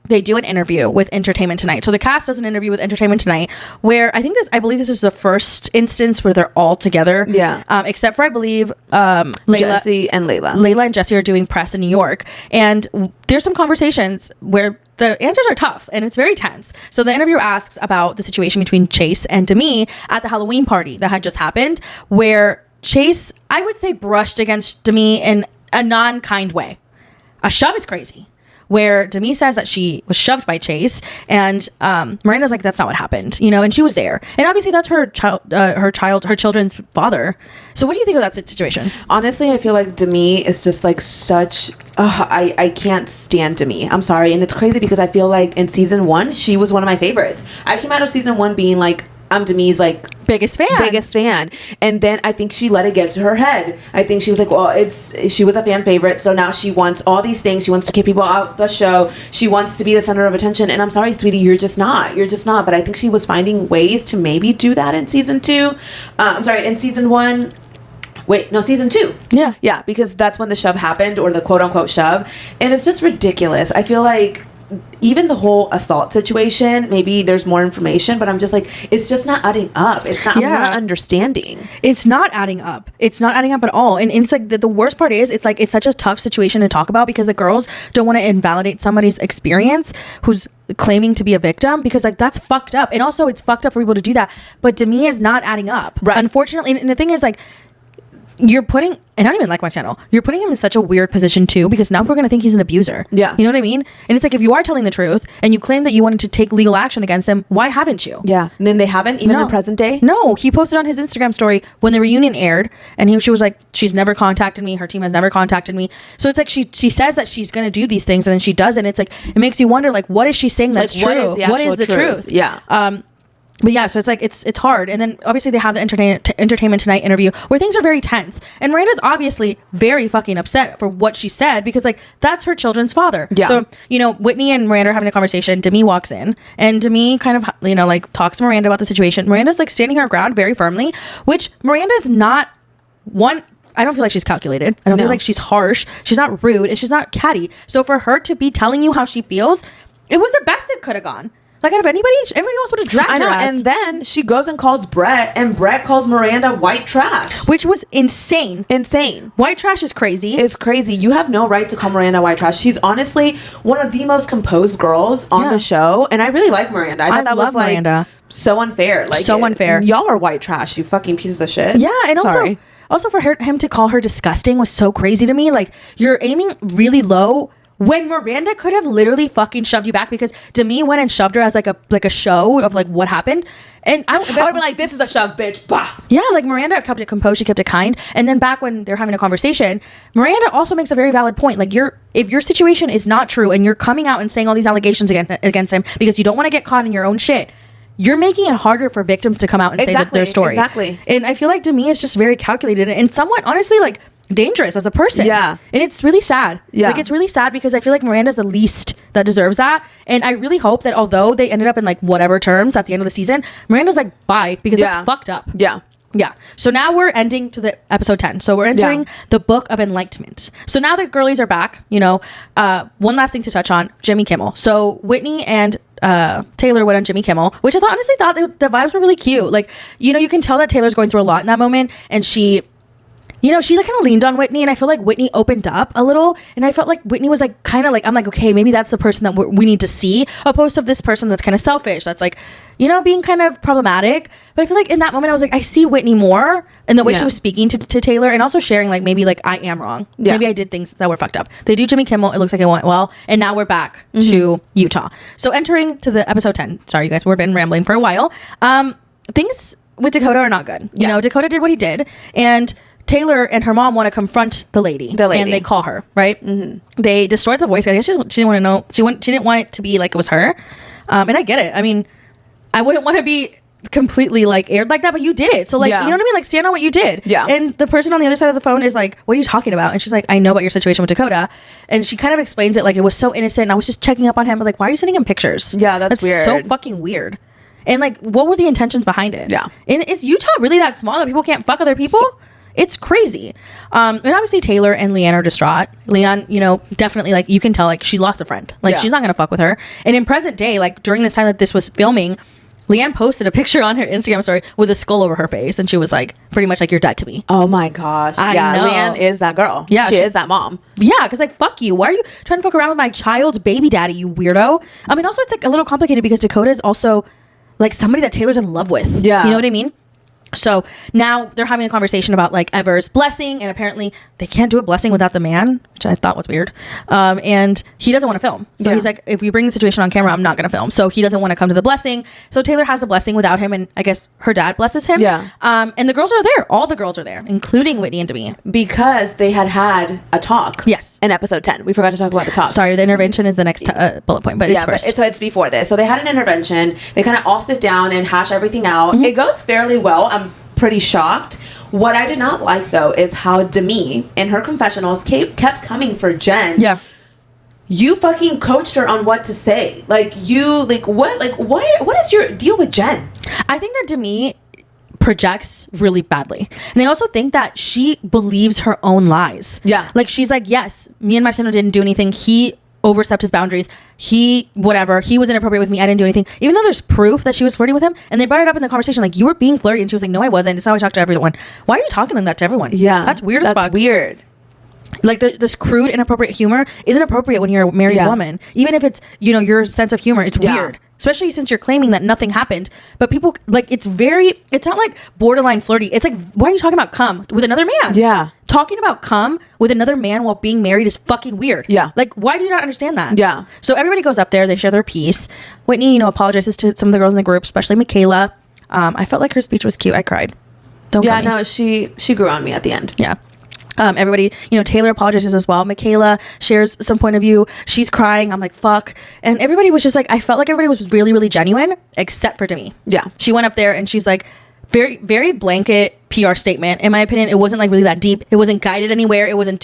they do an interview with Entertainment Tonight. So the cast does an interview with Entertainment Tonight where I believe this is the first instance where they're all together. Yeah. Except for, I believe, Jesse and Layla. Layla and Jesse are doing press in New York. And there's some conversations where the answers are tough and it's very tense. So the interviewer asks about the situation between Chase and Demi at the Halloween party that had just happened, where Chase, I would say, brushed against Demi in a non-kind way. A shove is crazy. Where Demi says that she was shoved by Chase, and Miranda's like, that's not what happened, and she was there, and obviously that's her children's father. So what do you think of that situation? Honestly, I feel like Demi is just like such. I can't stand Demi. I'm sorry, and it's crazy because I feel like in season 1 she was one of my favorites. I came out of season 1 being like, I'm Demi's like biggest fan, and then I think she let it get to her head. I think she was like, well, she was a fan favorite, so now she wants all these things. She wants to kick people out the show. She wants to be the center of attention, and I'm sorry, sweetie, you're just not. But I think she was finding ways to maybe do that in season 2. In season 1. Wait, no, season 2. Yeah, because that's when the shove happened, or the quote unquote shove, and it's just ridiculous. I feel like even the whole assault situation, maybe there's more information, but I'm just like, it's just not adding up. It's not, I'm not understanding. It's not adding up. It's not adding up at all. And it's like the worst part is, it's like, it's such a tough situation to talk about because the girls don't want to invalidate somebody's experience who's claiming to be a victim, because like that's fucked up. And also it's fucked up for people to do that. But Demi is not adding up. Right. Unfortunately. And the thing is, like, you're putting, and I don't even like my channel, you're putting him in such a weird position too, because now we're going to think he's an abuser. Yeah. You know what I mean? And it's like, if you are telling the truth and you claim that you wanted to take legal action against him, why haven't you? Yeah. And then they haven't, even in present day? No. He posted on his Instagram story when the reunion aired, and she was like, she's never contacted me. Her team has never contacted me. So it's like, she says that she's going to do these things and then she doesn't. It's like, it makes you wonder, like, what is she saying that's true? What is the truth? Yeah. But yeah, so it's like, it's hard. And then obviously they have the Entertainment Tonight interview where things are very tense. And Miranda's obviously very fucking upset for what she said, because like, that's her children's father. Yeah. So, Whitney and Miranda are having a conversation. Demi walks in and Demi kind of, like talks to Miranda about the situation. Miranda's like standing her ground very firmly, which Miranda is not one. I don't feel like she's calculated. I don't feel like she's harsh. She's not rude, and she's not catty. So for her to be telling you how she feels, it was the best it could have gone. Like, out of everybody else would have dragged her ass. And then she goes and calls Brett, and Brett calls Miranda white trash. Which was insane. White trash is crazy. It's crazy. You have no right to call Miranda white trash. She's honestly one of the most composed girls on the show, and I really like Miranda. I thought that was like Miranda. So unfair. Like, so unfair. Y'all are white trash, you fucking pieces of shit. Yeah, and also for him to call her disgusting was so crazy to me. Like, you're aiming really low when Miranda could have literally fucking shoved you back, because Demi went and shoved her as like a show of like what happened. And I would have been like, this is a shove, bitch. Bah. Yeah, like Miranda kept it composed, she kept it kind. And then back when they're having a conversation, Miranda also makes a very valid point. Like, if your situation is not true and you're coming out and saying all these allegations against him because you don't want to get caught in your own shit, you're making it harder for victims to come out and say their story. Exactly. And I feel like Demi is just very calculated and somewhat, honestly, like, dangerous as a person. Yeah. And it's really sad. Yeah. Like, it's really sad because I feel like Miranda's the least that deserves that. And I really hope that although they ended up in like whatever terms at the end of the season, Miranda's like, bye, because it's fucked up. Yeah. Yeah. So now we're ending to the episode 10. So we're entering the Book of Enlightenment. So now the girlies are back, one last thing to touch on, Jimmy Kimmel. So Whitney and Taylor went on Jimmy Kimmel, which I honestly thought the vibes were really cute. Like, you can tell that Taylor's going through a lot in that moment, and she she like kind of leaned on Whitney, and I feel like Whitney opened up a little, and I felt like Whitney was like kind of like, I'm like, okay, maybe that's the person that we need to see, opposed to this person that's kind of selfish, that's like, being kind of problematic. But I feel like in that moment I was like, I see Whitney more in the way she was speaking to Taylor, and also sharing like, maybe like I am wrong. Maybe I did things that were fucked up. They do Jimmy Kimmel, it looks like it went well, and now we're back to Utah. So entering to the episode 10. Sorry you guys, we've been rambling for a while. Things with Dakota are not good. Dakota did what he did, and Taylor and her mom want to confront the lady, and they call her, right? They destroyed the voice. I guess she didn't want to know. She didn't want it to be like it was her. And I get it. I mean, I wouldn't want to be, completely like aired like that, but you did it. So like, you know what I mean? Like, stand on what you did. Yeah. And the person on the other side of the phone is like, what are you talking about? And she's like, I know about your situation with Dakota. And she kind of explains it like it was so innocent. And I was just checking up on him. But like, why are you sending him pictures? Yeah, that's weird. So fucking weird. And like, what were the intentions behind it? Yeah. And is Utah really that small that people can't fuck other people? It's crazy. And obviously Taylor and Leanne are distraught. Leanne, you know, definitely like you can tell like she lost a friend. Like she's not gonna fuck with her. And in present day, like during this time that this was filming, Leanne posted a picture on her Instagram story with a skull over her face, and she was like, pretty much like, you're dead to me. Oh my gosh. I know. Leanne is that girl. Yeah, she is that mom. Yeah, because like, fuck you. Why are you trying to fuck around with my child's baby daddy, you weirdo? I mean, also it's like a little complicated because Dakota is also like somebody that Taylor's in love with. Yeah. You know what I mean? So now they're having a conversation about like Ever's blessing, and apparently they can't do a blessing without the man, which I thought was weird. And he doesn't want to film. So he's like, if we bring the situation on camera, I'm not going to film. So he doesn't want to come to the blessing. So Taylor has the blessing without him, and I guess her dad blesses him. Yeah. And the girls are there. All the girls are there, including Whitney and Demi. Because they had a talk. Yes. In episode 10. We forgot to talk about the talk. Sorry, the intervention is the next bullet point, but it's first. It's before this. So they had an intervention. They kind of all sit down and hash everything out. It goes fairly well. I'm pretty shocked. What I did not like though is how Demi in her confessionals kept coming for Jen. Yeah. You fucking coached her on what to say. Like you like what is your deal with Jen? I think that Demi projects really badly, and I also think that she believes her own lies. Yeah. Like she's like, yes, me and Marcelo didn't do anything. He overstepped his boundaries. He was inappropriate with me. I didn't do anything, even though there's proof that she was flirting with him. And they brought it up in the conversation, like, you were being flirty. And she was like, no, I wasn't. This is how I talk to everyone. Why are you talking like that to everyone? Yeah, that's weird as fuck. That's weird. Like this crude, inappropriate humor isn't appropriate when you're a married woman. Even if it's, you know, your sense of humor, it's weird. Especially since you're claiming that nothing happened. But people, like, it's not like borderline flirty. It's like, why are you talking about cum with another man? Yeah. Talking about cum with another man while being married is fucking weird. Yeah. Like, why do you not understand that? Yeah. So everybody goes up there. They share their piece. Whitney, you know, apologizes to some of the girls in the group, especially Michaela. I felt like her speech was cute. I cried. Yeah, no, she grew on me at the end. Yeah. Everybody, you know, Taylor apologizes as well. Michaela shares some point of view. She's crying. I'm like, fuck. And everybody was just like, I felt like everybody was really, really genuine, except for Demi. Yeah. She went up there and she's like, very, very blanket PR statement. In my opinion, it wasn't like really that deep. It wasn't guided anywhere. It wasn't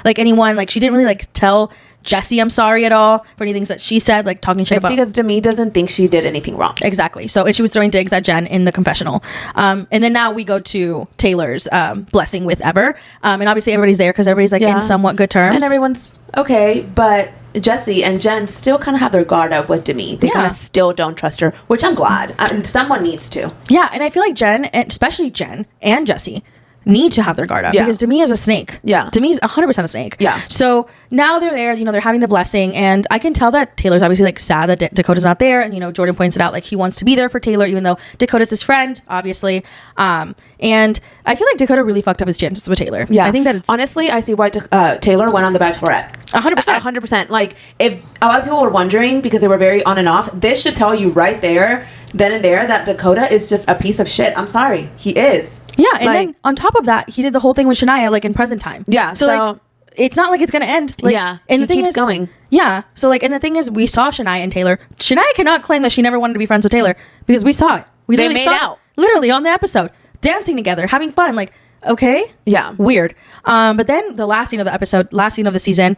like anyone, like she didn't really like tell Jesse I'm sorry at all for any things that she said, like talking shit about. It's because Demi doesn't think she did anything wrong. Exactly. So, and she was throwing digs at Jen in the confessional. And then now we go to Taylor's blessing with Ever. And obviously everybody's there because everybody's like in somewhat good terms. And everyone's okay, but Jesse and Jen still kind of have their guard up with Demi. They kind of still don't trust her, which I'm glad. Someone needs to. Yeah, and I feel like Jen, especially Jen and Jesse, need to have their guard up because Demi is a snake. Yeah. Demi's 100% a snake. Yeah. So now they're there, you know, they're having the blessing, and I can tell that Taylor's obviously like sad that Dakota's not there, and you know, Jordan points it out, like he wants to be there for Taylor even though Dakota's his friend, obviously. And I feel like Dakota really fucked up his chances with Taylor. Yeah. I think that it's honestly, I see why Taylor went on The Bachelorette. 100%. 100%. Like, if a lot of people were wondering because they were very on and off, this should tell you right there, then and there, that Dakota is just a piece of shit. I'm sorry. He is. Yeah, and then on top of that, he did the whole thing with Shania, like in present time. Yeah, so like, it's not like it's gonna end. Like, and the thing is, going. Yeah, so like, and the thing is, we saw Shania and Taylor. Shania cannot claim that she never wanted to be friends with Taylor because we saw it. They made out literally on the episode, dancing together, having fun. Like, okay, yeah, weird. But then the last scene of the episode, last scene of the season,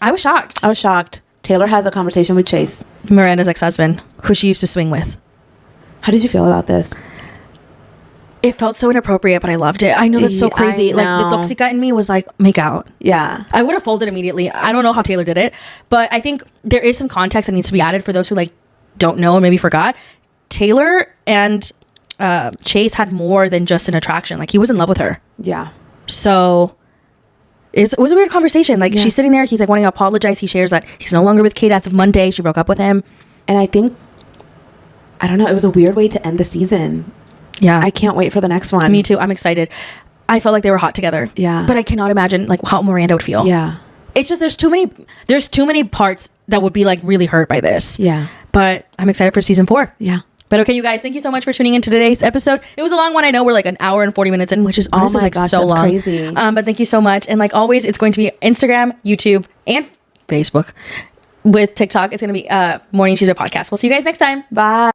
I was shocked. Taylor has a conversation with Chase, Miranda's ex-husband, who she used to swing with. How did you feel about this? It felt so inappropriate, but I loved it. I know that's so crazy. Like, the toxica in me was like, make out. Yeah. I would have folded immediately. I don't know how Taylor did it, but I think there is some context that needs to be added for those who like don't know and maybe forgot. Taylor and Chase had more than just an attraction. Like, he was in love with her. Yeah. So it was a weird conversation. Like, she's sitting there. He's like wanting to apologize. He shares that he's no longer with Kate as of Monday. She broke up with him. And I think, I don't know, it was a weird way to end the season. Yeah. I can't wait for the next one. Me too. I'm excited. I felt like they were hot together. Yeah. But I cannot imagine like how Miranda would feel. Yeah. It's just there's too many parts that would be like really hurt by this. Yeah. But I'm excited for season 4. Yeah. But okay, you guys, thank you so much for tuning into today's episode. It was a long one. I know we're like an hour and 40 minutes in, which is honestly so long. Crazy. But thank you so much. And like always, it's going to be Instagram, YouTube, and Facebook. With TikTok, it's going to be Morning Chisme podcast. We'll see you guys next time. Bye.